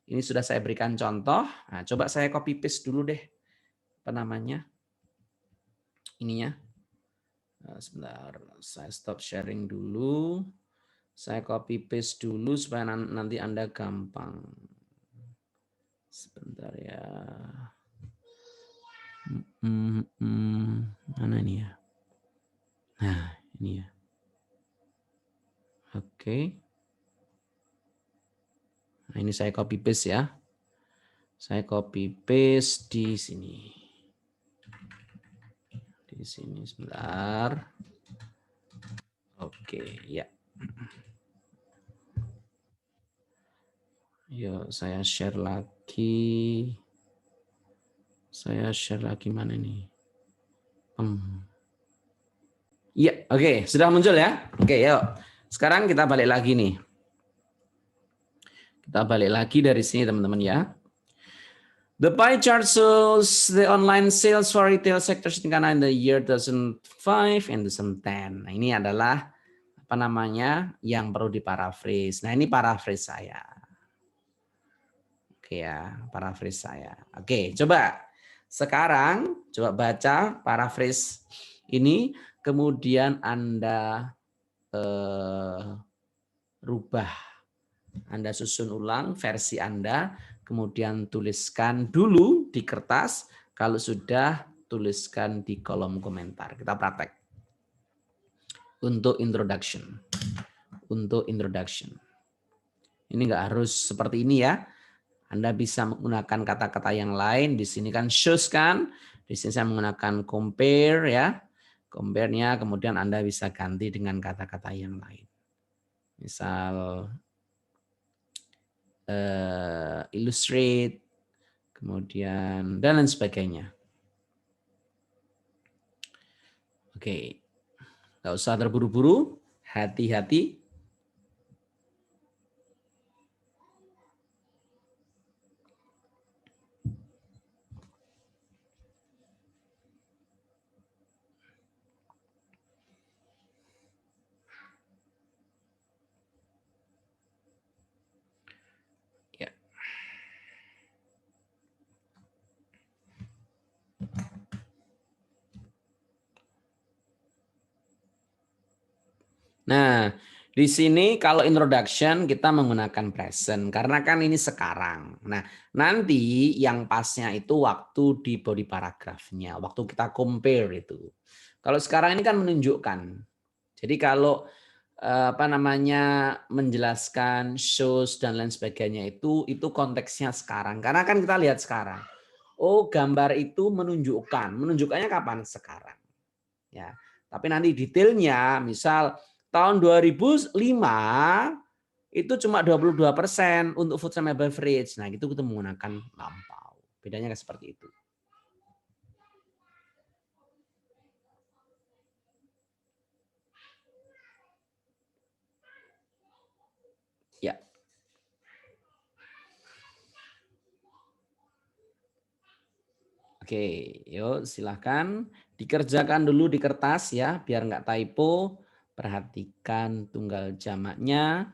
Ini sudah saya berikan contoh. Nah, coba saya copy paste dulu deh apa namanya ininya. Sebentar, saya stop sharing dulu. Saya copy paste dulu supaya nanti Anda gampang. Sebentar ya. Mana ini ya? Nah, ini ya. Oke. Nah, ini saya copy paste ya. Saya copy paste di sini. Di sini sebentar. Oke, ya. Yuk, saya share lagi. Saya share lagi mana nih? Iya, oke, sudah muncul ya. Oke, yuk. Sekarang kita balik lagi nih. Kita balik lagi dari sini teman-teman ya. The pie chart shows the online sales for retail sectors in Ghana in the year 2005 and 2010. Nah, ini adalah apa namanya yang perlu diparaphrase. Nah, ini paraphrase saya. Oke ya, paraphrase saya. Oke, coba sekarang coba baca paraphrase ini, kemudian Anda rubah. Anda susun ulang versi Anda, kemudian tuliskan dulu di kertas, kalau sudah tuliskan di kolom komentar. Kita praktek. Untuk introduction. Untuk introduction. Ini enggak harus seperti ini ya. Anda bisa menggunakan kata-kata yang lain. Di sini kan shows kan. Di sini saya menggunakan compare ya. Compare-nya kemudian Anda bisa ganti dengan kata-kata yang lain. Misal illustrate, kemudian dan lain sebagainya. Oke, nggak usah terburu-buru, hati-hati. Ya. Nah, di sini kalau introduction kita menggunakan present karena kan ini sekarang. Nah, nanti yang pasnya itu waktu di body paragrafnya, waktu kita compare itu. Kalau sekarang ini kan menunjukkan. Jadi kalau apa namanya menjelaskan shows dan lain sebagainya itu konteksnya sekarang. Karena kan kita lihat sekarang. Oh, gambar itu menunjukkan. Menunjukkannya kapan? Sekarang. Ya. Tapi nanti detailnya misal tahun 2005 itu cuma 22% untuk food and beverage. Nah, itu kita menggunakan lampau. Bedanya kan seperti itu. Ya. Oke, yuk silahkan dikerjakan dulu di kertas ya, biar nggak typo. Perhatikan tunggal jamaknya.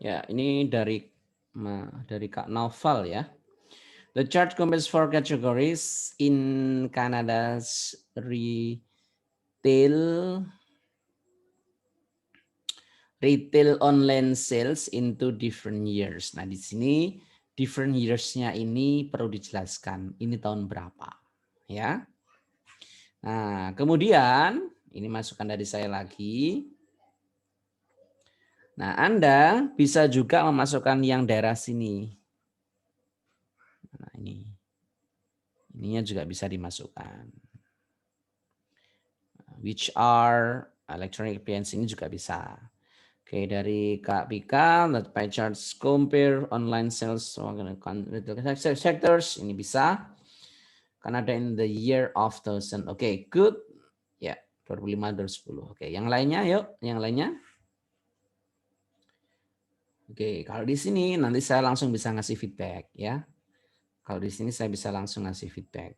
Ya, ini dari Kak Novel ya. The chart compares four categories in Canada's retail retail online sales into different years. Nah, di sini different years-nya ini perlu dijelaskan. Ini tahun berapa, ya. Nah, kemudian ini masukan dari saya lagi. Nah, Anda bisa juga memasukkan yang daerah sini. Nah, ininya juga bisa dimasukkan. Which are electronic appliance ini juga bisa. Oke, dari Kak Pika, let pie charts compare online sales retail sectors, ini bisa. Karena ada in the year of 1000. Oke, good. Ya, 2005 2010. Oke, yang lainnya yuk, yang lainnya. Oke, kalau di sini nanti saya langsung bisa ngasih feedback ya. Kalau di sini saya bisa langsung ngasih feedback.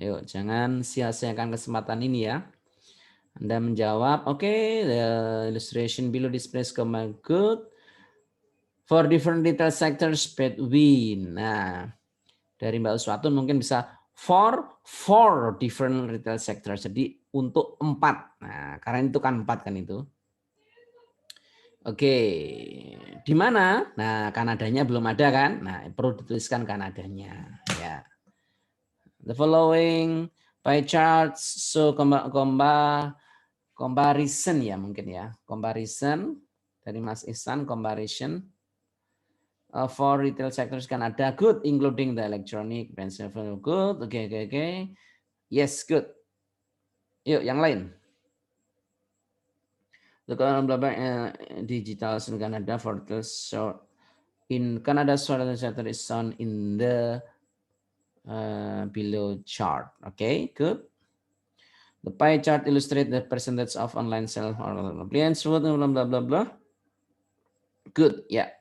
Yuk, jangan sia-siakan kesempatan ini ya. Anda menjawab, oke, the illustration below displays command good for different retail sectors between. Nah, dari Mbak Uswatun mungkin bisa for four different retail sectors. Jadi untuk 4. Nah, karena itu kan 4 kan itu. Oke, di mana? Nah, Kanadanya belum ada kan? Nah, perlu dituliskan Kanadanya. Ya. The following pie charts so comparison ya mungkin ya. Comparison dari Mas Ihsan, comparison for retail sectors Canada good, including the electronic, Pennsylvania good. Oke. Yes, good. Yuk, yang lain. The digital in Canada for the short in Canada retail sector is shown in the below chart. Okay, good. The pie chart illustrates the percentage of online sales or appliance, blah blah blah blah. Good, ya.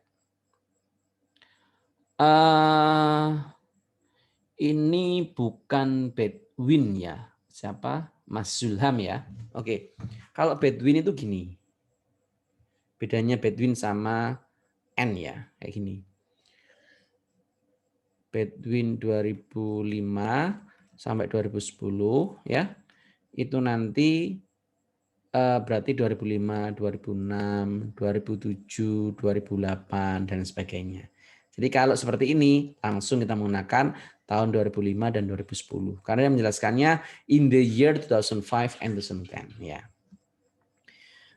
Ini bukan Bedwin ya. Siapa? Mas Zulham ya. Oke. Kalau Bedwin itu gini. Bedanya Bedwin sama N ya, kayak gini. Bedwin 2005 sampai 2010 ya. Itu nanti berarti 2005, 2006, 2007, 2008 dan sebagainya. Jadi kalau seperti ini langsung kita menggunakan tahun 2005 dan 2010 karena yang menjelaskannya in the year 2005 and 2010 ya.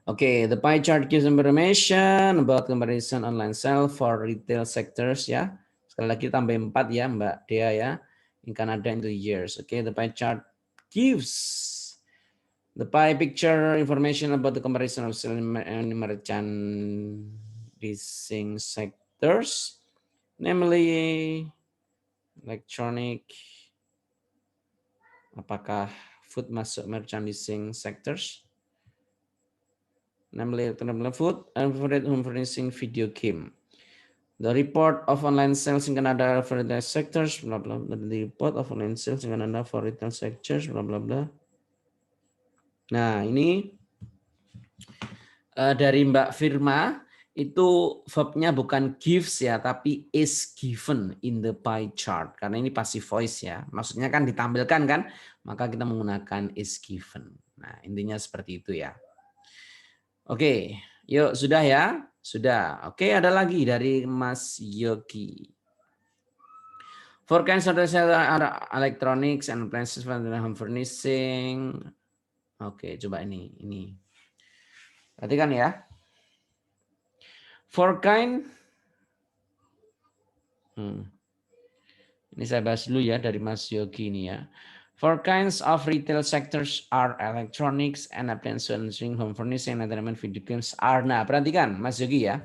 Oke, the pie chart gives information about comparison online sale for retail sectors ya. Sekali lagi tambah 4 ya Mbak Dea ya. In Canada in 2 years. Oke, the pie chart gives the pie picture information about the comparison of merchandising sectors, namely electronic, apakah food masuk merchandising sectors, namely food and home furnishing, video game. The report of online sales in Canada for retail sectors, blah blah blah. The report of online sales in Canada for retail sectors, blah blah blah. Nah, ini dari Mbak Firma itu verbnya bukan gives ya, tapi is given in the pie chart. Karena ini passive voice ya. Maksudnya kan ditampilkan kan, maka kita menggunakan is given. Nah, intinya seperti itu ya. Oke, yuk sudah ya? Sudah. Oke, ada lagi dari Mas Yogi. For cancer are electronics and appliances for home furnishing. Oke, coba ini. Perhatikan ya. For kind, ini saya bahas dulu ya dari Mas Yogi ini ya. For kinds of retail sectors are electronics and appliances, home furnishing, entertainment, video games are. Nah, perhatikan Mas Yogi ya.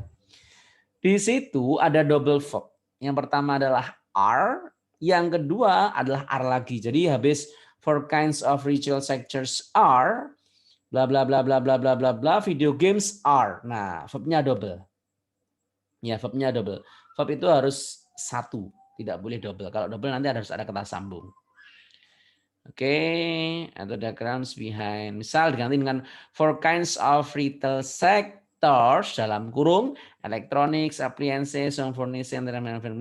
Di situ ada double verb. Yang pertama adalah are, yang kedua adalah are lagi. Jadi habis for kinds of retail sectors are, bla bla bla bla bla bla bla bla, video games are. Nah, verbnya double. Ya, verbnya double. Verb itu harus satu, tidak boleh double. Kalau double nanti harus ada kata sambung. Oke, atau the grounds behind. Misal diganti dengan for kinds of retail sectors dalam kurung electronics, appliances, home furnishing, and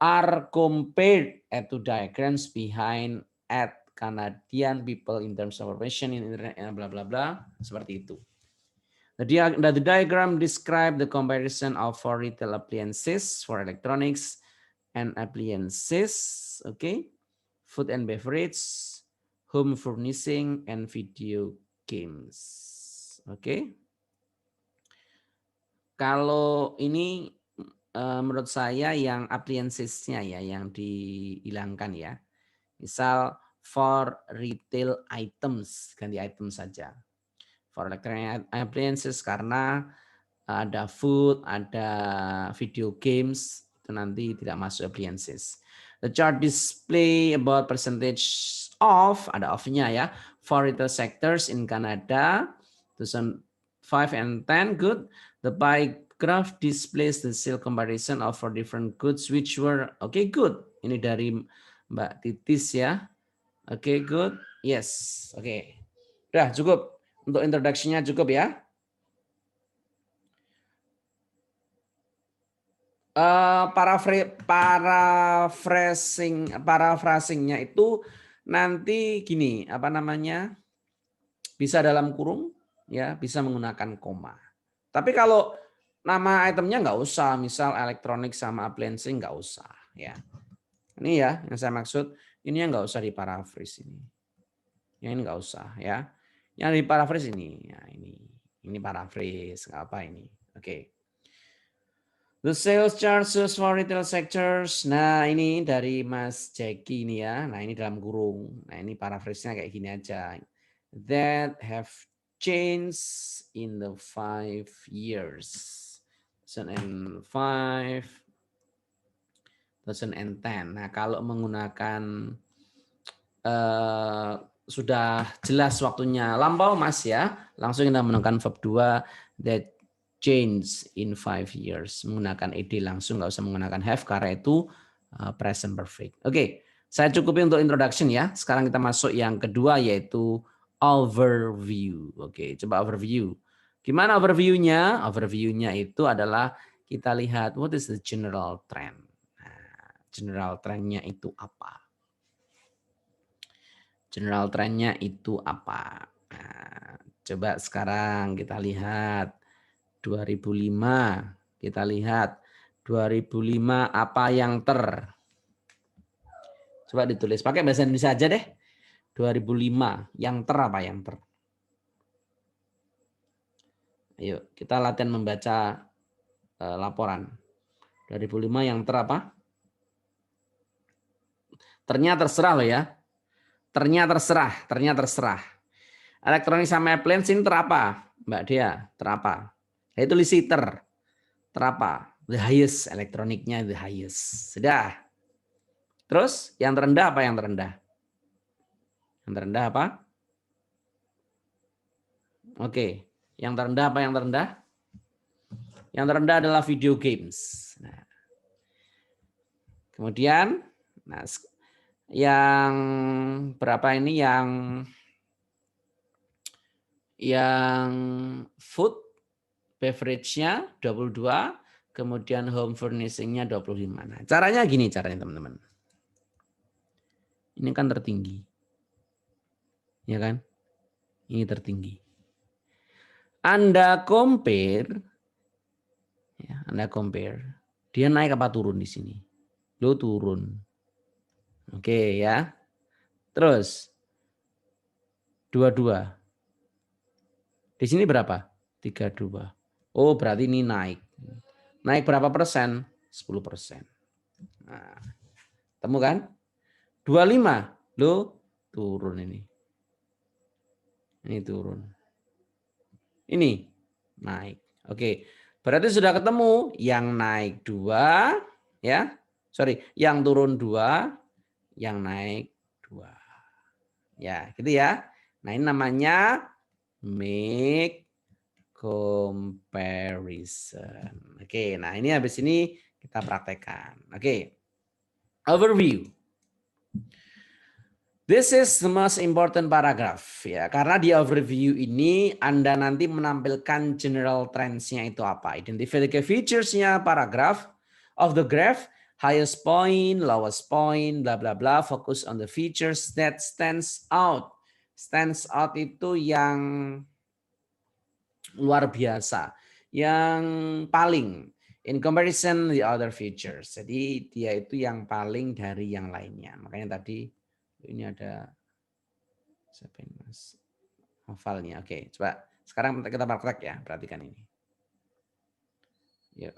are compared at to diagrams behind at Canadian people in terms of profession in internet, bla bla bla, seperti itu. The diagram describe the comparison of for retail appliances, for electronics and appliances, okay, food and beverage, home furnishing, and video games, okay. Kalau ini menurut saya yang appliances-nya ya yang dihilangkan ya. Misal for retail items, ganti item saja. For electronic appliances karena ada food, ada video games, itu nanti tidak masuk appliances. The chart display about percentage of, ada of-nya ya, for retail sectors in Canada, 2005 and 10, good. The pie graph displays the sale comparison of for different goods which were, okay, good. Ini dari Mbak Titis ya. Oke, good. Yes. Oke. Udah cukup. Untuk introduction-nya cukup ya. Paraphrasingnya itu nanti gini, apa namanya? Bisa dalam kurung ya, bisa menggunakan koma. Tapi kalau nama itemnya nggak usah, misal elektronik sama appliance nggak usah ya. Ini ya yang saya maksud, ini yang nggak usah diparaphrase ini. Yang ini nggak usah ya. Yang diparaphrase ini, ya ini paraphrase nggak apa ini. Oke. The sales charges for retail sectors. Nah ini dari Mas Jackie ini ya. Nah ini dalam kurung. Nah ini paraphrase-nya kayak gini aja. That have changed in the 5 years. 2005, 2010. Nah kalau menggunakan sudah jelas waktunya lampau Mas ya, langsung kita menekan verb 2 that change in 5 years, menggunakan ed langsung, nggak usah menggunakan have karena itu present perfect. Oke, saya cukupi untuk introduction ya. Sekarang kita masuk yang kedua yaitu overview. Oke, coba overview. Gimana overview-nya? Overview-nya itu adalah kita lihat what is the general trend. Nah, general trend-nya itu apa? General trend-nya itu apa? Nah, coba sekarang kita lihat 2005. Kita lihat 2005 apa yang Coba ditulis pakai bahasa Indonesia aja deh. 2005 yang apa yang Ayo, kita latihan membaca laporan. 2005 yang apa? Ternyata terserah loh ya. Ternyata terserah. Elektronik sama appliance ini terapa? Mbak Dea, terapa? Saya tulis terapa? The highest, elektroniknya the highest. Sudah. Terus yang terendah apa yang terendah? Yang terendah apa? Oke. Yang terendah apa yang terendah? Yang terendah adalah video games. Nah. Kemudian, nah, yang berapa ini yang food beverage-nya 22, kemudian home furnishing-nya 25. Nah, caranya gini caranya teman-teman. Ini kan tertinggi. Ya kan? Ini tertinggi. Anda compare ya, dia naik apa turun di sini? Lo turun. Oke ya. Terus 22. Di sini berapa? 32. Oh, berarti ini naik. Naik berapa persen? 10%. Nah, temu kan? 25. Lo turun ini. Ini turun. Ini naik. Oke. Berarti sudah ketemu yang naik 2 ya. Sorry, yang turun 2, yang naik 2. Ya, gitu ya. Nah, ini namanya make comparison. Oke, nah ini habis ini kita praktekkan. Oke. Overview. This is the most important paragraph ya, karena di overview ini Anda nanti menampilkan general trends-nya itu apa, identify the key features-nya paragraph of the graph, Highest point, lowest point, bla bla bla. Focus on the features that stands out. Stands out itu yang luar biasa, yang paling in comparison the other features. Jadi dia itu yang paling dari yang lainnya. Makanya tadi ini ada siapa ini Mas? Hafalnya. Oke, coba sekarang kita praktek ya. Perhatikan ini. Yuk.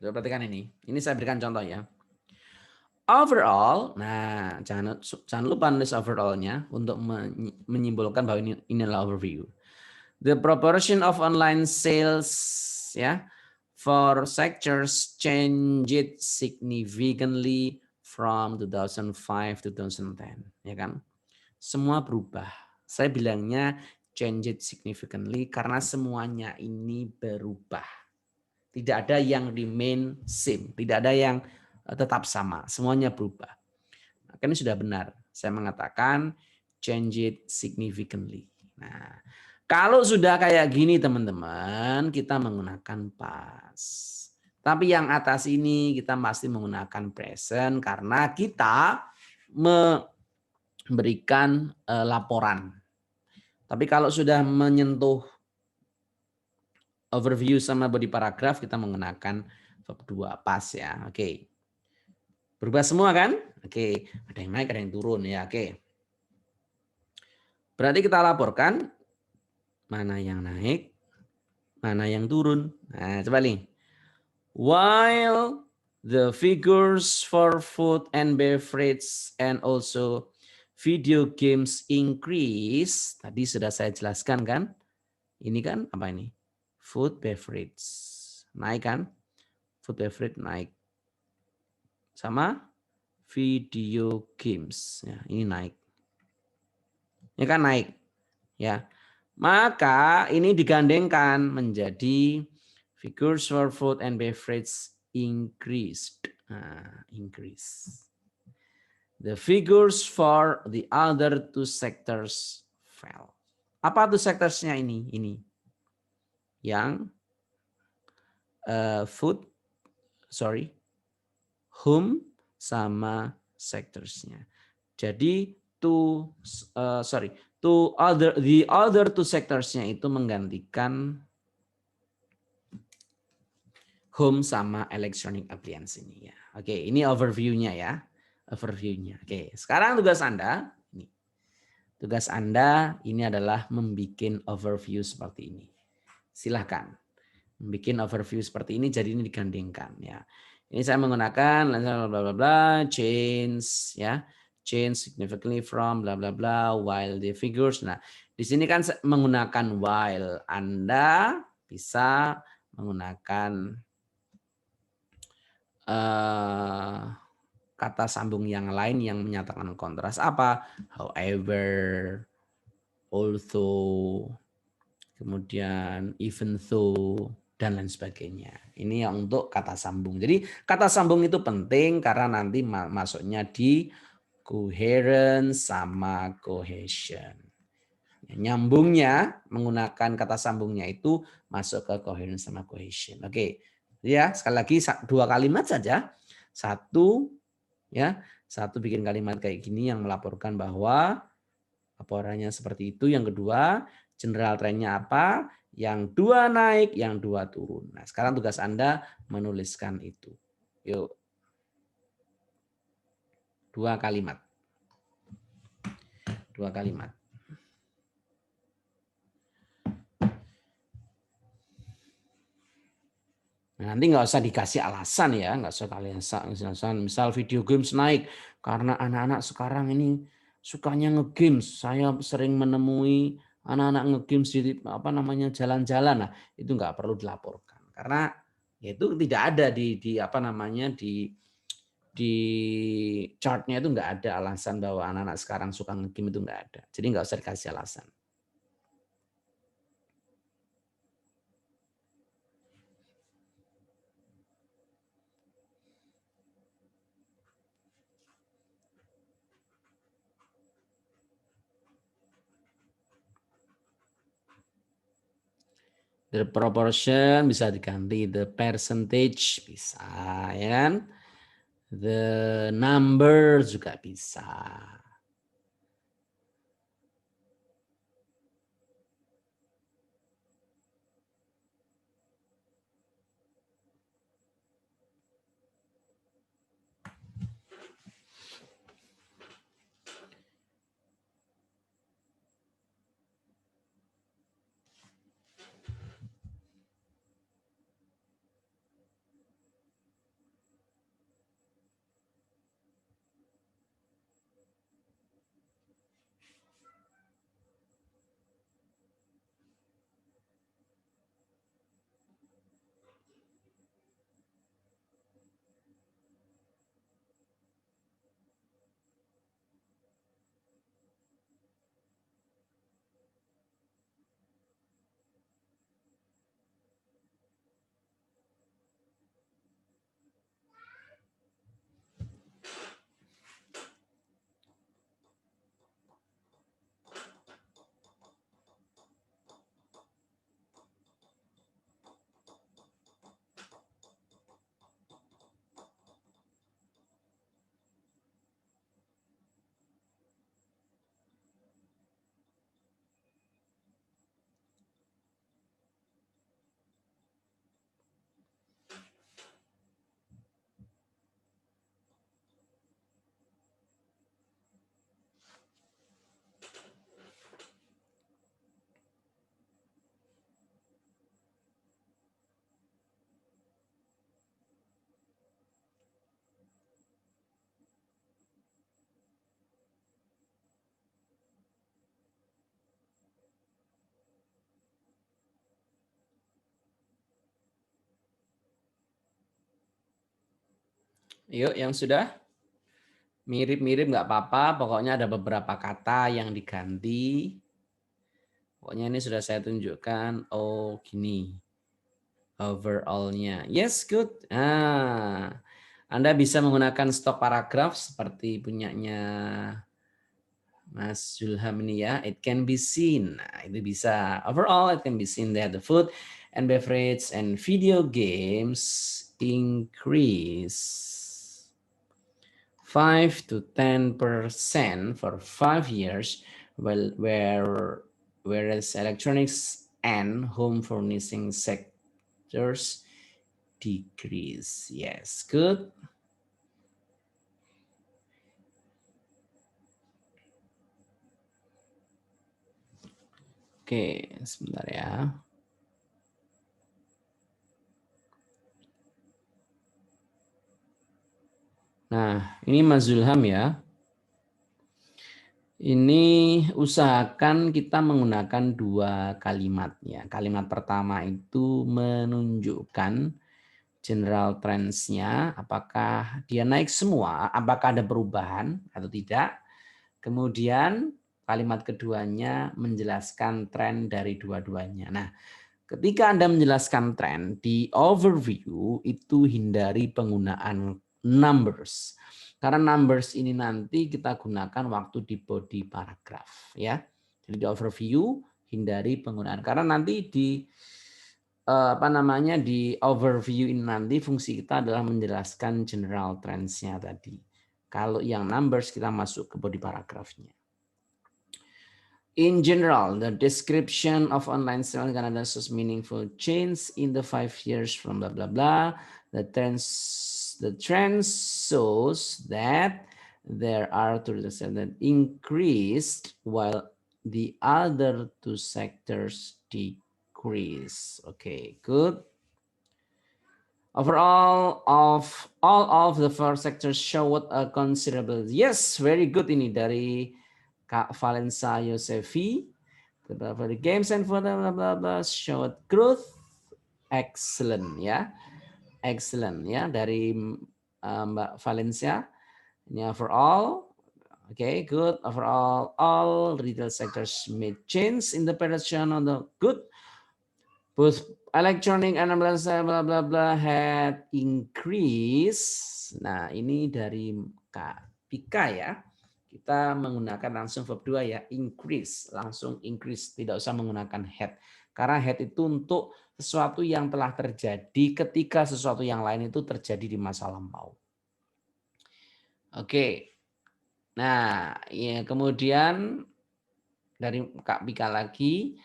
Coba perhatikan ini. Ini saya berikan contoh ya. Overall, nah jangan lupa nulis overall-nya untuk menyimpulkan bahwa ini adalah overview. The proportion of online sales ya for sectors changed significantly from 2005 to 2010, ya kan? Semua berubah. Saya bilangnya changed significantly karena semuanya ini berubah. Tidak ada yang remain same, tidak ada yang tetap sama, semuanya berubah. Maka ini sudah benar. Saya mengatakan change it significantly. Nah, kalau sudah kayak gini teman-teman, kita menggunakan past. Tapi yang atas ini kita pasti menggunakan present karena kita memberikan laporan. Tapi kalau sudah menyentuh overview sama body paragraph kita menggunakan verb 2 past ya. Oke. Berubah semua kan? Oke, ada yang naik, ada yang turun ya. Oke. Berarti kita laporkan mana yang naik, mana yang turun. Nah, coba nih. While the figures for food and beverage and also video games increase, tadi sudah saya jelaskan kan? Ini kan apa ini? Food beverage. Naik kan? Food beverage naik. Sama video games. Ya, ini naik. Ini kan naik. Ya. Maka ini digandengkan menjadi figures for food and beverage increased. Nah, increase. The figures for the other two sectors fell. Apa tuh sektorsnya ini? Ini. Yang home sama sectorsnya. Jadi the other two sectorsnya itu menggantikan home sama electronic appliance ini ya. Oke, ini overview-nya ya. Overview-nya. Oke, sekarang tugas Anda ini. Tugas Anda ini adalah membuat overview seperti ini. Silahkan. Membuat overview seperti ini jadi ini digandengkan ya. Ini saya menggunakan bla bla bla change ya. Change significantly from bla bla bla while the figures. Nah, di sini kan menggunakan while. Anda bisa menggunakan kata sambung yang lain yang menyatakan kontras apa? However, although, kemudian even though, dan lain sebagainya. Ini yang untuk kata sambung. Jadi kata sambung itu penting karena nanti masuknya di coherence sama cohesion. Nyambungnya menggunakan kata sambungnya itu masuk ke coherence sama cohesion. Oke. Ya, sekali lagi 2 kalimat saja. Satu bikin kalimat kayak gini yang melaporkan bahwa laporannya seperti itu. Yang kedua, general trendnya apa? Yang 2 naik, yang 2 turun. Nah, sekarang tugas Anda menuliskan itu. Yuk. 2 kalimat. 2 kalimat. Nah, nanti nggak usah dikasih alasan ya, nggak usah kalian alasan. Misal video games naik karena anak-anak sekarang ini sukanya ngegames. Saya sering menemui anak-anak ngegames di jalan-jalan. Nah, itu nggak perlu dilaporkan karena itu tidak ada di chartnya itu nggak ada alasan bahwa anak-anak sekarang suka ngegame, itu nggak ada. Jadi nggak usah dikasih alasan. The proportion bisa diganti the percentage, bisa ya kan? The number juga bisa. Yuk yang sudah mirip-mirip nggak apa-apa, pokoknya ada beberapa kata yang diganti. Pokoknya ini sudah saya tunjukkan. Oh gini, overall-nya. Yes, good. Anda bisa menggunakan stok paragraf seperti punyanya Mas Zulham ini ya. It can be seen. Nah, itu bisa. Overall, it can be seen that the food and beverage and video games increase 5 to 10% for 5 years, whereas electronics and home furnishing sectors decrease. Yes, good. Oke, sebentar ya. Nah, ini Mas Zulham ya. Ini usahakan kita menggunakan dua kalimat ya. Kalimat pertama itu menunjukkan general trends-nya, apakah dia naik semua, apakah ada perubahan atau tidak. Kemudian kalimat keduanya menjelaskan tren dari dua-duanya. Nah, ketika Anda menjelaskan tren di overview itu hindari penggunaan numbers. Karena numbers ini nanti kita gunakan waktu di body paragraph ya. Jadi di overview hindari penggunaan karena nanti di di overview ini nanti fungsi kita adalah menjelaskan general trends-nya tadi. Kalau yang numbers kita masuk ke body paragraph-nya. In general, the description of online sales in Canada shows meaningful change in the 5 years from blah blah blah. The trend shows that there are two that increased while the other two sectors decrease. Okay, good. Overall, all of the four sectors showed a considerable. Yes, very good ini dari Kak Valensa Yosefi. For the games and for the blah blah blah showed growth. Excellent ya. Excellent ya dari Mbak Valencia. Ini overall. Okay, good. Overall, all retail sectors made change in the perception on the good. Both electronic and blah blah blah had increase. Nah, ini dari Kak Pika ya. Kita menggunakan langsung verb 2 ya, increase, langsung increase, tidak usah menggunakan had. Karena had itu untuk sesuatu yang telah terjadi ketika sesuatu yang lain itu terjadi di masa lampau. Oke. Nah, ya kemudian dari Kak Bika lagi,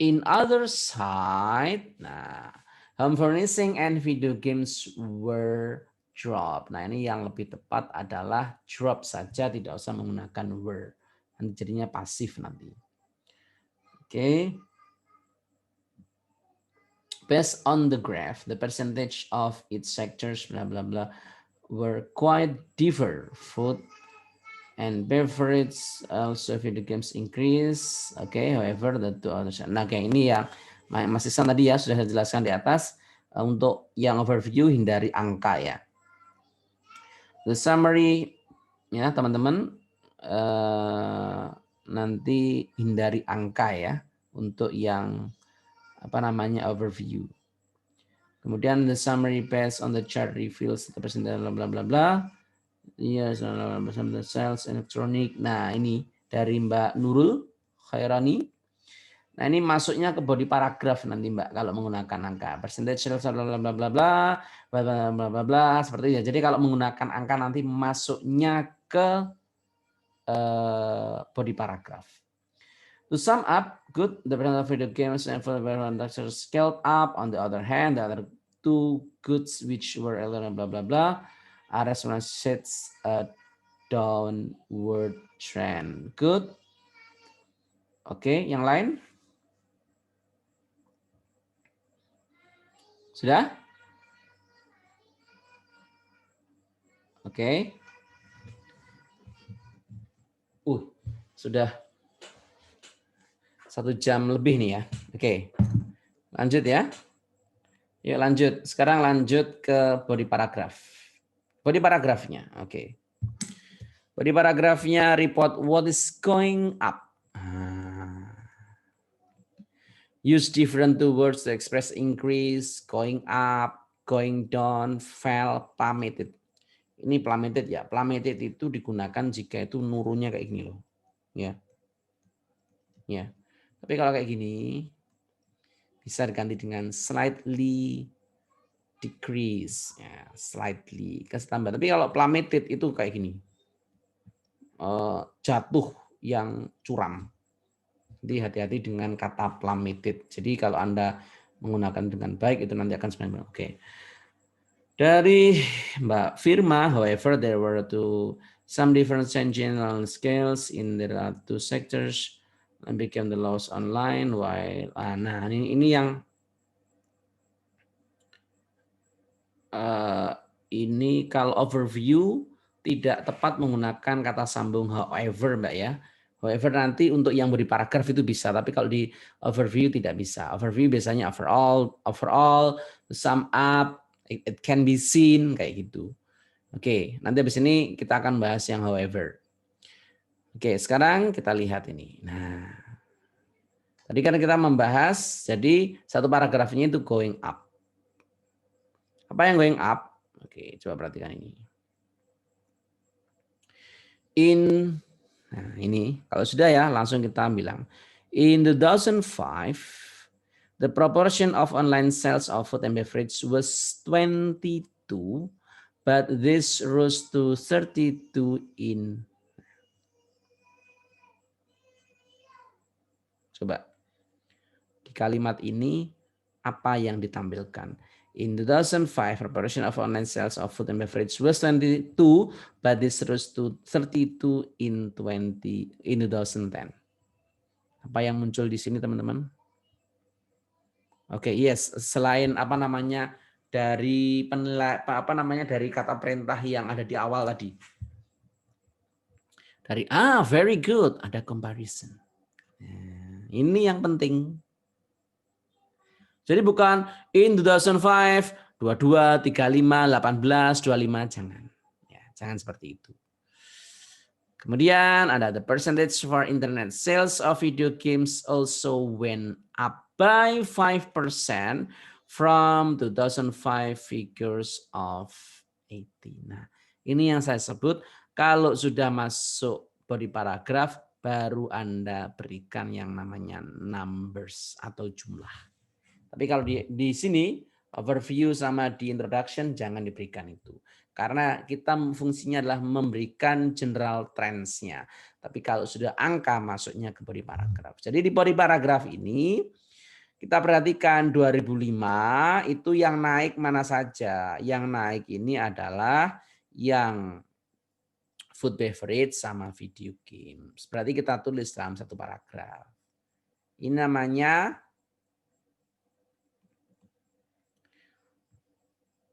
in other side, nah, home furnishing and video games were drop. Nah, ini yang lebih tepat adalah drop saja, tidak usah menggunakan were. Nanti jadinya pasif nanti. Oke. Based on the graph, the percentage of its sectors, blah blah blah, were quite differ. Food and beverage, also video games increase. Okay, however the two others. Nah, kayak ini ya, Mas Isan tadi ya sudah saya jelaskan di atas. Untuk yang overview hindari angka ya. The summary ya teman-teman, nanti hindari angka ya untuk yang apa namanya overview. Kemudian the summary based on the chart reveals the percentage bla bla bla bla. Iya, bersama sales elektronik. Nah, ini dari Mbak Nurul Khairani. Nah, ini masuknya ke body paragraph nanti Mbak kalau menggunakan angka. Percentage sales bla bla bla bla bla bla bla bla seperti itu. Jadi kalau menggunakan angka nanti masuknya ke body paragraph. To sum up, good, the percentage of video games and for the scaled up. On the other hand, the other two goods which were blah blah blah are sets a downward trend. Good. Oke, yang lain? Sudah? Oke. Sudah 1 jam lebih nih ya. Oke. Lanjut ya. Yuk lanjut. Sekarang lanjut ke body paragraph. Body paragraphnya. Oke. Body paragraphnya report what is going up. Use different two words to express increase, going up, going down, fell, plummeted. Ini plummeted ya. Plummeted itu digunakan jika itu nurunnya kayak gini loh. Ya. Ya. Tapi kalau kayak gini bisa diganti dengan slightly decrease, ya, slightly kasih tambah. Tapi kalau plummeted itu kayak gini. Jatuh yang curam. Jadi hati-hati dengan kata plummeted. Jadi kalau Anda menggunakan dengan baik itu nanti akan sebenarnya oke. Dari Mbak Firma, however, there were some different general scales in the two sectors and became the loss online. While nah ini yang ini kalau overview tidak tepat menggunakan kata sambung however, Mbak ya. However nanti untuk yang beri paragraf itu bisa, tapi kalau di overview tidak bisa. Overview biasanya overall, sum up, it can be seen kayak gitu. Oke, nanti habis ini kita akan bahas yang however. Oke, sekarang kita lihat ini. Nah, tadi kan kita membahas, jadi satu paragrafnya itu going up. Apa yang going up? Oke, coba perhatikan ini. Nah ini kalau sudah ya langsung kita bilang. In 2005, the proportion of online sales of food and beverage was 22, but this rose to 32 in. Coba di kalimat ini apa yang ditampilkan? In 2005, proportion of online sales of food and beverage was 22, but this rose to 32 in 2010. Apa yang muncul di sini, teman-teman? Oke, yes. Selain apa namanya dari dari kata perintah yang ada di awal tadi. Dari very good, ada comparison. Nah, ini yang penting. Jadi bukan in 2005, 22, 35, 18, 25, jangan. Ya, jangan seperti itu. Kemudian ada the percentage for internet sales of video games also went up by 5% from 2005 figures of 80. Nah, ini yang saya sebut kalau sudah masuk body paragraph baru Anda berikan yang namanya numbers atau jumlah. Tapi kalau di sini overview sama di introduction jangan diberikan itu. Karena kita fungsinya adalah memberikan general trends-nya. Tapi kalau sudah angka masuknya ke body paragraph. Jadi di body paragraph ini kita perhatikan 2005 itu yang naik mana saja. Yang naik ini adalah yang food beverage sama video games. Berarti kita tulis dalam satu paragraf. Ini namanya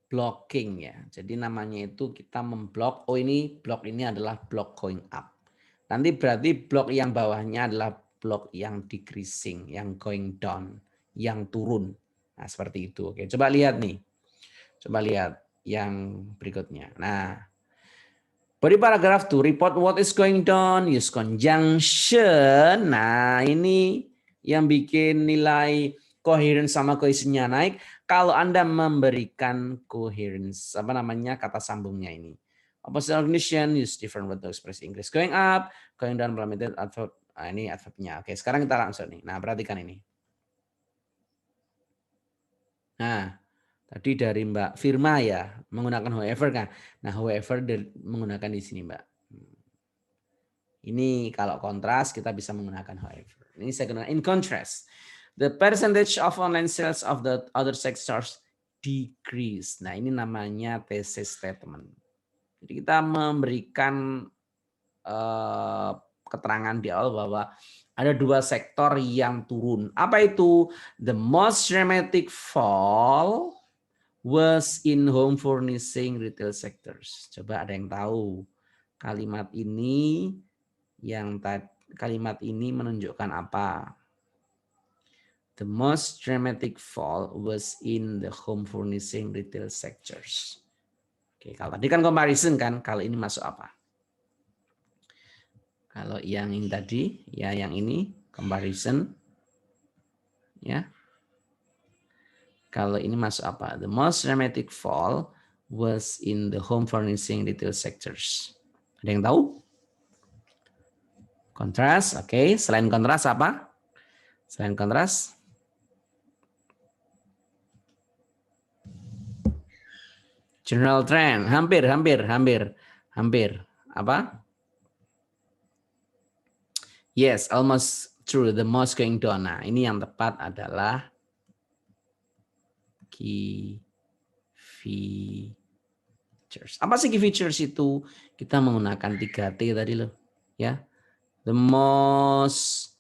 blocking ya. Jadi namanya itu kita memblok, oh ini blok ini adalah blok going up. Nanti berarti blok yang bawahnya adalah blok yang decreasing, yang going down, yang turun. Nah seperti itu. Oke, coba lihat nih. Coba lihat yang berikutnya. Nah, body paragraph to report what is going down, use conjunction. Nah ini yang bikin nilai coherence sama cohesionnya naik. Kalau Anda memberikan coherence, apa namanya kata sambungnya ini. Opposite condition, use different word to express English. Going up, going down, implemented adverb. Nah, ini adverbnya. Oke, sekarang kita langsung nih. Nah, perhatikan ini. Nah, tadi dari Mbak Firma ya, menggunakan however kan. Nah, however menggunakan di sini, Mbak. Ini kalau kontras kita bisa menggunakan however. Ini saya gunakan in contrast. The percentage of online sales of the other sectors decrease. Nah, ini namanya thesis statement. Jadi kita memberikan keterangan di awal bahwa ada dua sektor yang turun. Apa itu? The most dramatic fall was in home furnishing retail sectors. Coba ada yang tahu kalimat ini kalimat ini menunjukkan apa? The most dramatic fall was in the home furnishing retail sectors. Oke, kalau tadi kan comparison kan, kalau ini masuk apa? Kalau yang ini tadi, ya yang ini comparison, ya. Kalau ini masuk apa? The most dramatic fall was in the home furnishing retail sectors. Ada yang tahu? Kontras, oke. Selain kontras apa? Selain kontras? General trend, hampir. Apa? Yes, almost true. The most going down. Nah, ini yang tepat adalah key features. Apa sih key features itu? Kita menggunakan 3T tadi loh, ya. The most,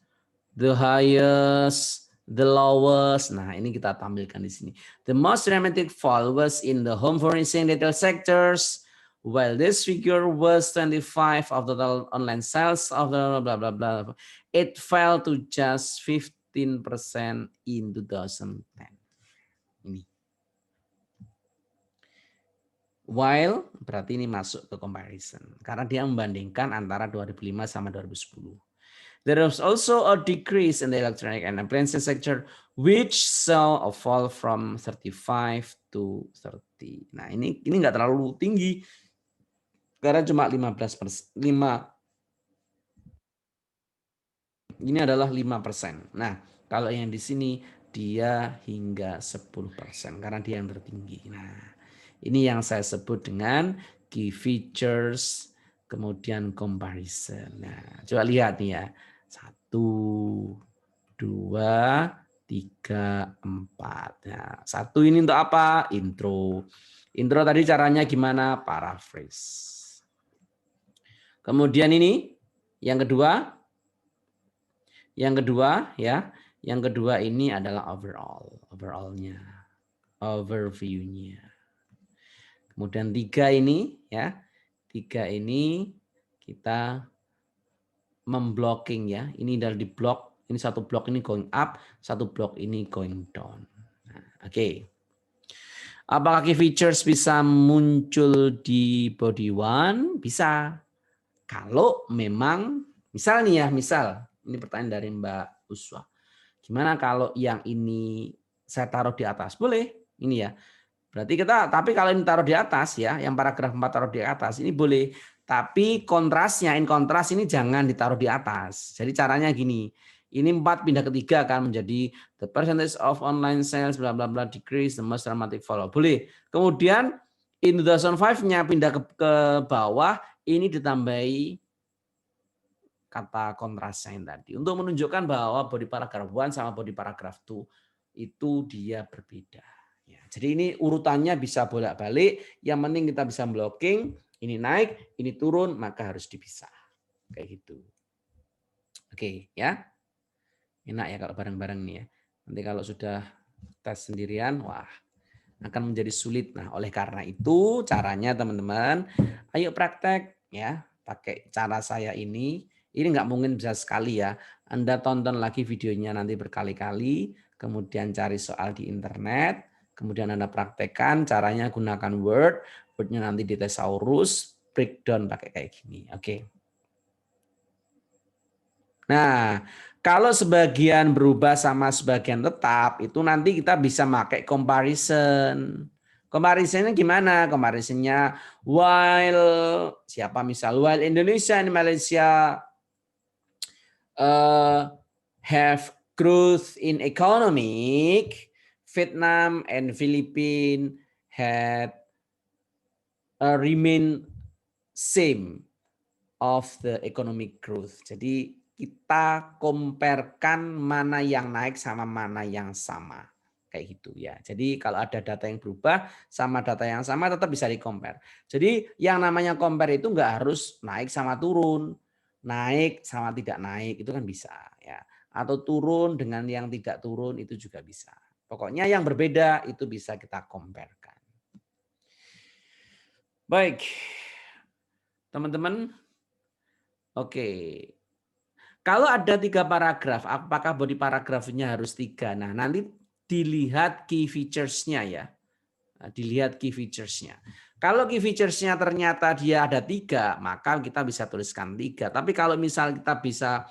the highest, the lowest. Nah, ini kita tampilkan di sini. The most dramatic fall was in the home furnishing retail sectors. While this figure was 25 of the total online sales of the blah blah blah, it fell to just 15% in 2010. Ini. While berarti ini masuk ke comparison karena dia membandingkan antara 2005 sama 2010. There was also a decrease in the electronic and appliances sector, which saw a fall from 35 to 30. Nah, ini nggak terlalu tinggi karena cuma 15%. Ini adalah 5%. Nah, kalau yang di sini dia hingga 10% karena dia yang tertinggi. Nah, ini yang saya sebut dengan key features, kemudian comparison. Nah, coba lihat nih ya. 1, 2, 3, 4. Nah, 1 ini untuk apa? Intro. Intro tadi caranya gimana? Paraphrase. Kemudian ini yang kedua. Yang kedua ya. Yang kedua ini adalah overall-nya. Overview-nya. Kemudian 3 ini ya. 3 ini kita memblocking ya. Ini dari di blok, ini satu blok ini going up, satu blok ini going down. Nah, oke. Apakah key features bisa muncul di body one? Bisa. Kalau memang misal nih ya, misal ini pertanyaan dari Mbak Uswa. Gimana kalau yang ini saya taruh di atas? Boleh. Ini ya. Berarti kita, tapi kalau ini taruh di atas ya, yang paragraf 4 taruh di atas, ini boleh. Tapi kontrasnya, in kontras ini jangan ditaruh di atas. Jadi caranya gini. Ini 4 pindah ke 3 kan menjadi the percentage of online sales bla bla bla decrease the most dramatic fall. Boleh. Kemudian in 2005-nya pindah ke bawah, ini ditambahi kata kontrasnya yang tadi untuk menunjukkan bahwa body paragraph 1 sama body paragraph 2 itu dia berbeda. Ya, jadi ini urutannya bisa bolak-balik, yang penting kita bisa blocking, ini naik, ini turun, maka harus dipisah. Kayak gitu. Oke, ya. Enak ya kalau bareng-bareng nih ya. Nanti kalau sudah tes sendirian, wah, akan menjadi sulit. Nah, oleh karena itu caranya teman-teman, ayo praktek ya, pakai cara saya ini. Ini nggak mungkin bisa sekali ya. Anda tonton lagi videonya nanti berkali-kali, kemudian cari soal di internet, kemudian Anda praktekkan caranya gunakan Word, Word-nya nanti di thesaurus, breakdown pakai kayak gini. Oke. Nah, kalau sebagian berubah sama sebagian tetap, itu nanti kita bisa pakai comparison. Comparisonnya gimana? Comparisonnya while siapa misal while Indonesia and Malaysia have growth in economic, Vietnam and Philippines had remain same of the economic growth. Jadi kita comparekan mana yang naik sama mana yang sama. Kayak gitu ya. Jadi kalau ada data yang berubah sama data yang sama tetap bisa di-compare. Jadi yang namanya compare itu nggak harus naik sama turun. Naik sama tidak naik itu kan bisa ya. Atau turun dengan yang tidak turun itu juga bisa. Pokoknya yang berbeda itu bisa kita comparekan. Baik. Teman-teman, oke. Kalau ada 3 paragraf, apakah body paragrafnya harus 3? Nah, nanti dilihat key features-nya ya. Nah, dilihat key features-nya. Kalau key features-nya ternyata dia ada 3, maka kita bisa tuliskan 3. Tapi kalau misal kita bisa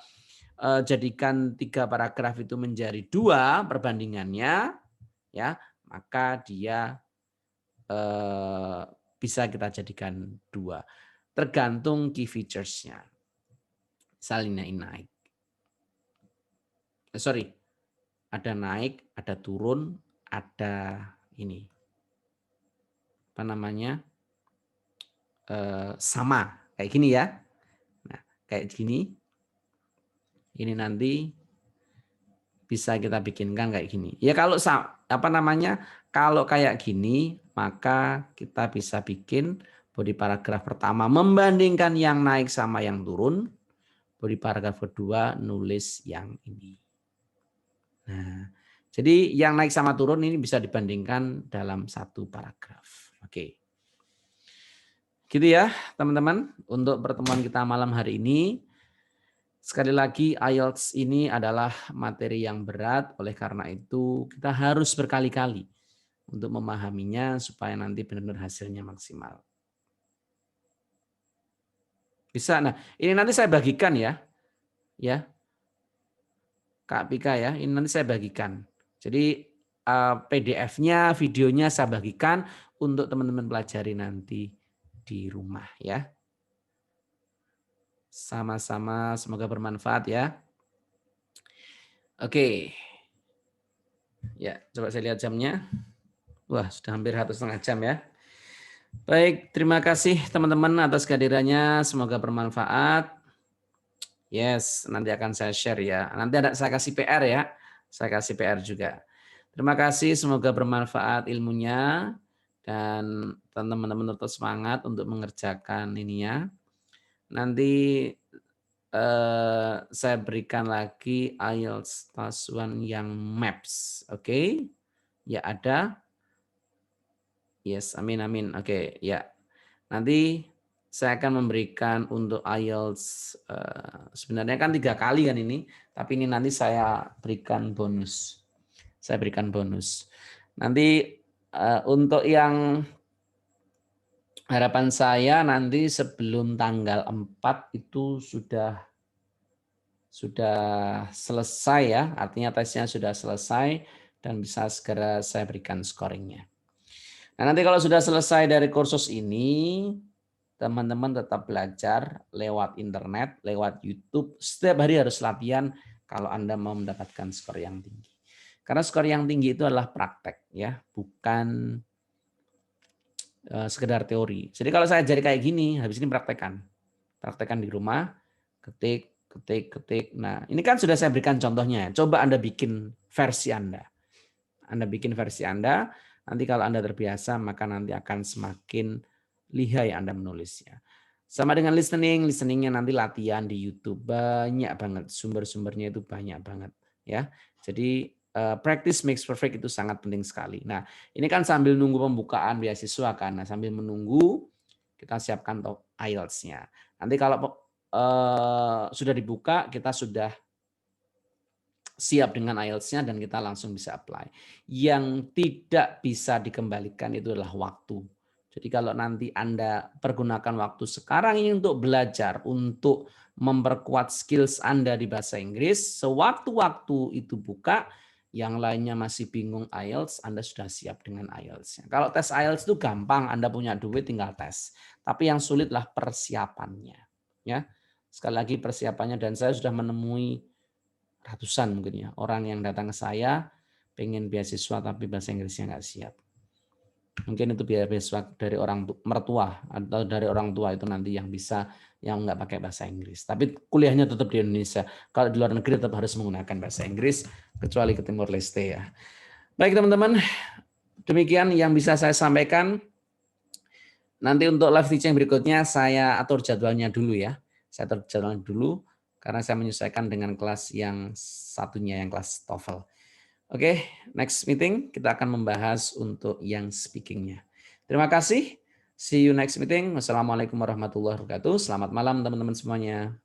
jadikan 3 paragraf itu menjadi 2 perbandingannya, ya, maka dia bisa kita jadikan 2. Tergantung key features-nya. Misalnya ini naik. Ada naik, ada turun, ada ini. Apa namanya? Sama. Kayak gini ya. Nah, kayak gini. Ini nanti bisa kita bikinkan kayak gini. Ya kalau apa namanya? Kalau kayak gini, maka kita bisa bikin body paragraf pertama membandingkan yang naik sama yang turun. Body paragraf kedua nulis yang ini. Nah, jadi yang naik sama turun ini bisa dibandingkan dalam 1 paragraf. Oke. Gitu ya, teman-teman. Untuk pertemuan kita malam hari ini, sekali lagi IELTS ini adalah materi yang berat, oleh karena itu kita harus berkali-kali untuk memahaminya supaya nanti benar-benar hasilnya maksimal. Bisa. Nah, ini nanti saya bagikan ya. Ya. Kak Pika ya, ini nanti saya bagikan. Jadi PDF-nya, videonya saya bagikan untuk teman-teman pelajari nanti di rumah ya. Sama-sama, semoga bermanfaat ya. Oke. Ya, coba saya lihat jamnya. Wah, sudah hampir 1,5 jam ya. Baik, terima kasih teman-teman atas kehadirannya. Semoga bermanfaat. Yes, nanti akan saya share ya. Nanti saya kasih PR ya. Saya kasih PR juga. Terima kasih, semoga bermanfaat ilmunya. Dan teman-teman tetap semangat untuk mengerjakan ininya. Nanti saya berikan lagi IELTS Task 1 yang Maps. Oke. Ya ada. Yes, amin amin. Oke, ya. Nanti saya akan memberikan untuk IELTS sebenarnya kan 3 kali kan ini, tapi ini nanti saya berikan bonus. Saya berikan bonus. Nanti untuk yang harapan saya nanti sebelum tanggal 4 itu sudah selesai ya, artinya tesnya sudah selesai dan bisa segera saya berikan scoringnya. Nah, nanti kalau sudah selesai dari kursus ini, teman-teman tetap belajar lewat internet, lewat YouTube. Setiap hari harus latihan kalau Anda mau mendapatkan skor yang tinggi. Karena skor yang tinggi itu adalah praktek, ya, bukan sekedar teori. Jadi kalau saya ajar kayak gini, habis ini praktekkan. Praktekkan di rumah, ketik, ketik, ketik. Nah, ini kan sudah saya berikan contohnya. Coba Anda bikin versi Anda. Anda bikin versi Anda, nanti kalau Anda terbiasa, maka nanti akan semakin lihai Anda menulisnya. Sama dengan listening, listeningnya nanti latihan di YouTube. Banyak banget, sumber-sumbernya itu banyak banget. Ya, jadi practice makes perfect itu sangat penting sekali. Nah, ini kan sambil nunggu pembukaan beasiswa kan. Nah, sambil menunggu, kita siapkan IELTS-nya. Nanti kalau sudah dibuka, kita sudah siap dengan IELTS-nya dan kita langsung bisa apply. Yang tidak bisa dikembalikan itu adalah waktu. Jadi kalau nanti Anda pergunakan waktu sekarang ini untuk belajar, untuk memperkuat skills Anda di bahasa Inggris, sewaktu-waktu itu buka, yang lainnya masih bingung IELTS, Anda sudah siap dengan IELTS-nya. Kalau tes IELTS itu gampang, Anda punya duit tinggal tes. Tapi yang sulitlah persiapannya. Ya, sekali lagi persiapannya, dan saya sudah menemui ratusan mungkin ya orang yang datang ke saya pengen beasiswa tapi bahasa Inggrisnya nggak siap. Mungkin itu beasiswa dari orang mertua atau dari orang tua itu nanti yang bisa, yang nggak pakai bahasa Inggris. Tapi kuliahnya tetap di Indonesia. Kalau di luar negeri tetap harus menggunakan bahasa Inggris, kecuali ke Timor Leste ya. Baik teman-teman, demikian yang bisa saya sampaikan. Nanti untuk live teaching berikutnya saya atur jadwalnya dulu ya. Saya atur jadwalnya dulu karena saya menyesuaikan dengan kelas yang satunya, yang kelas TOEFL. Oke, next meeting kita akan membahas untuk yang speaking-nya. Terima kasih. See you next meeting. Wassalamualaikum warahmatullahi wabarakatuh. Selamat malam teman-teman semuanya.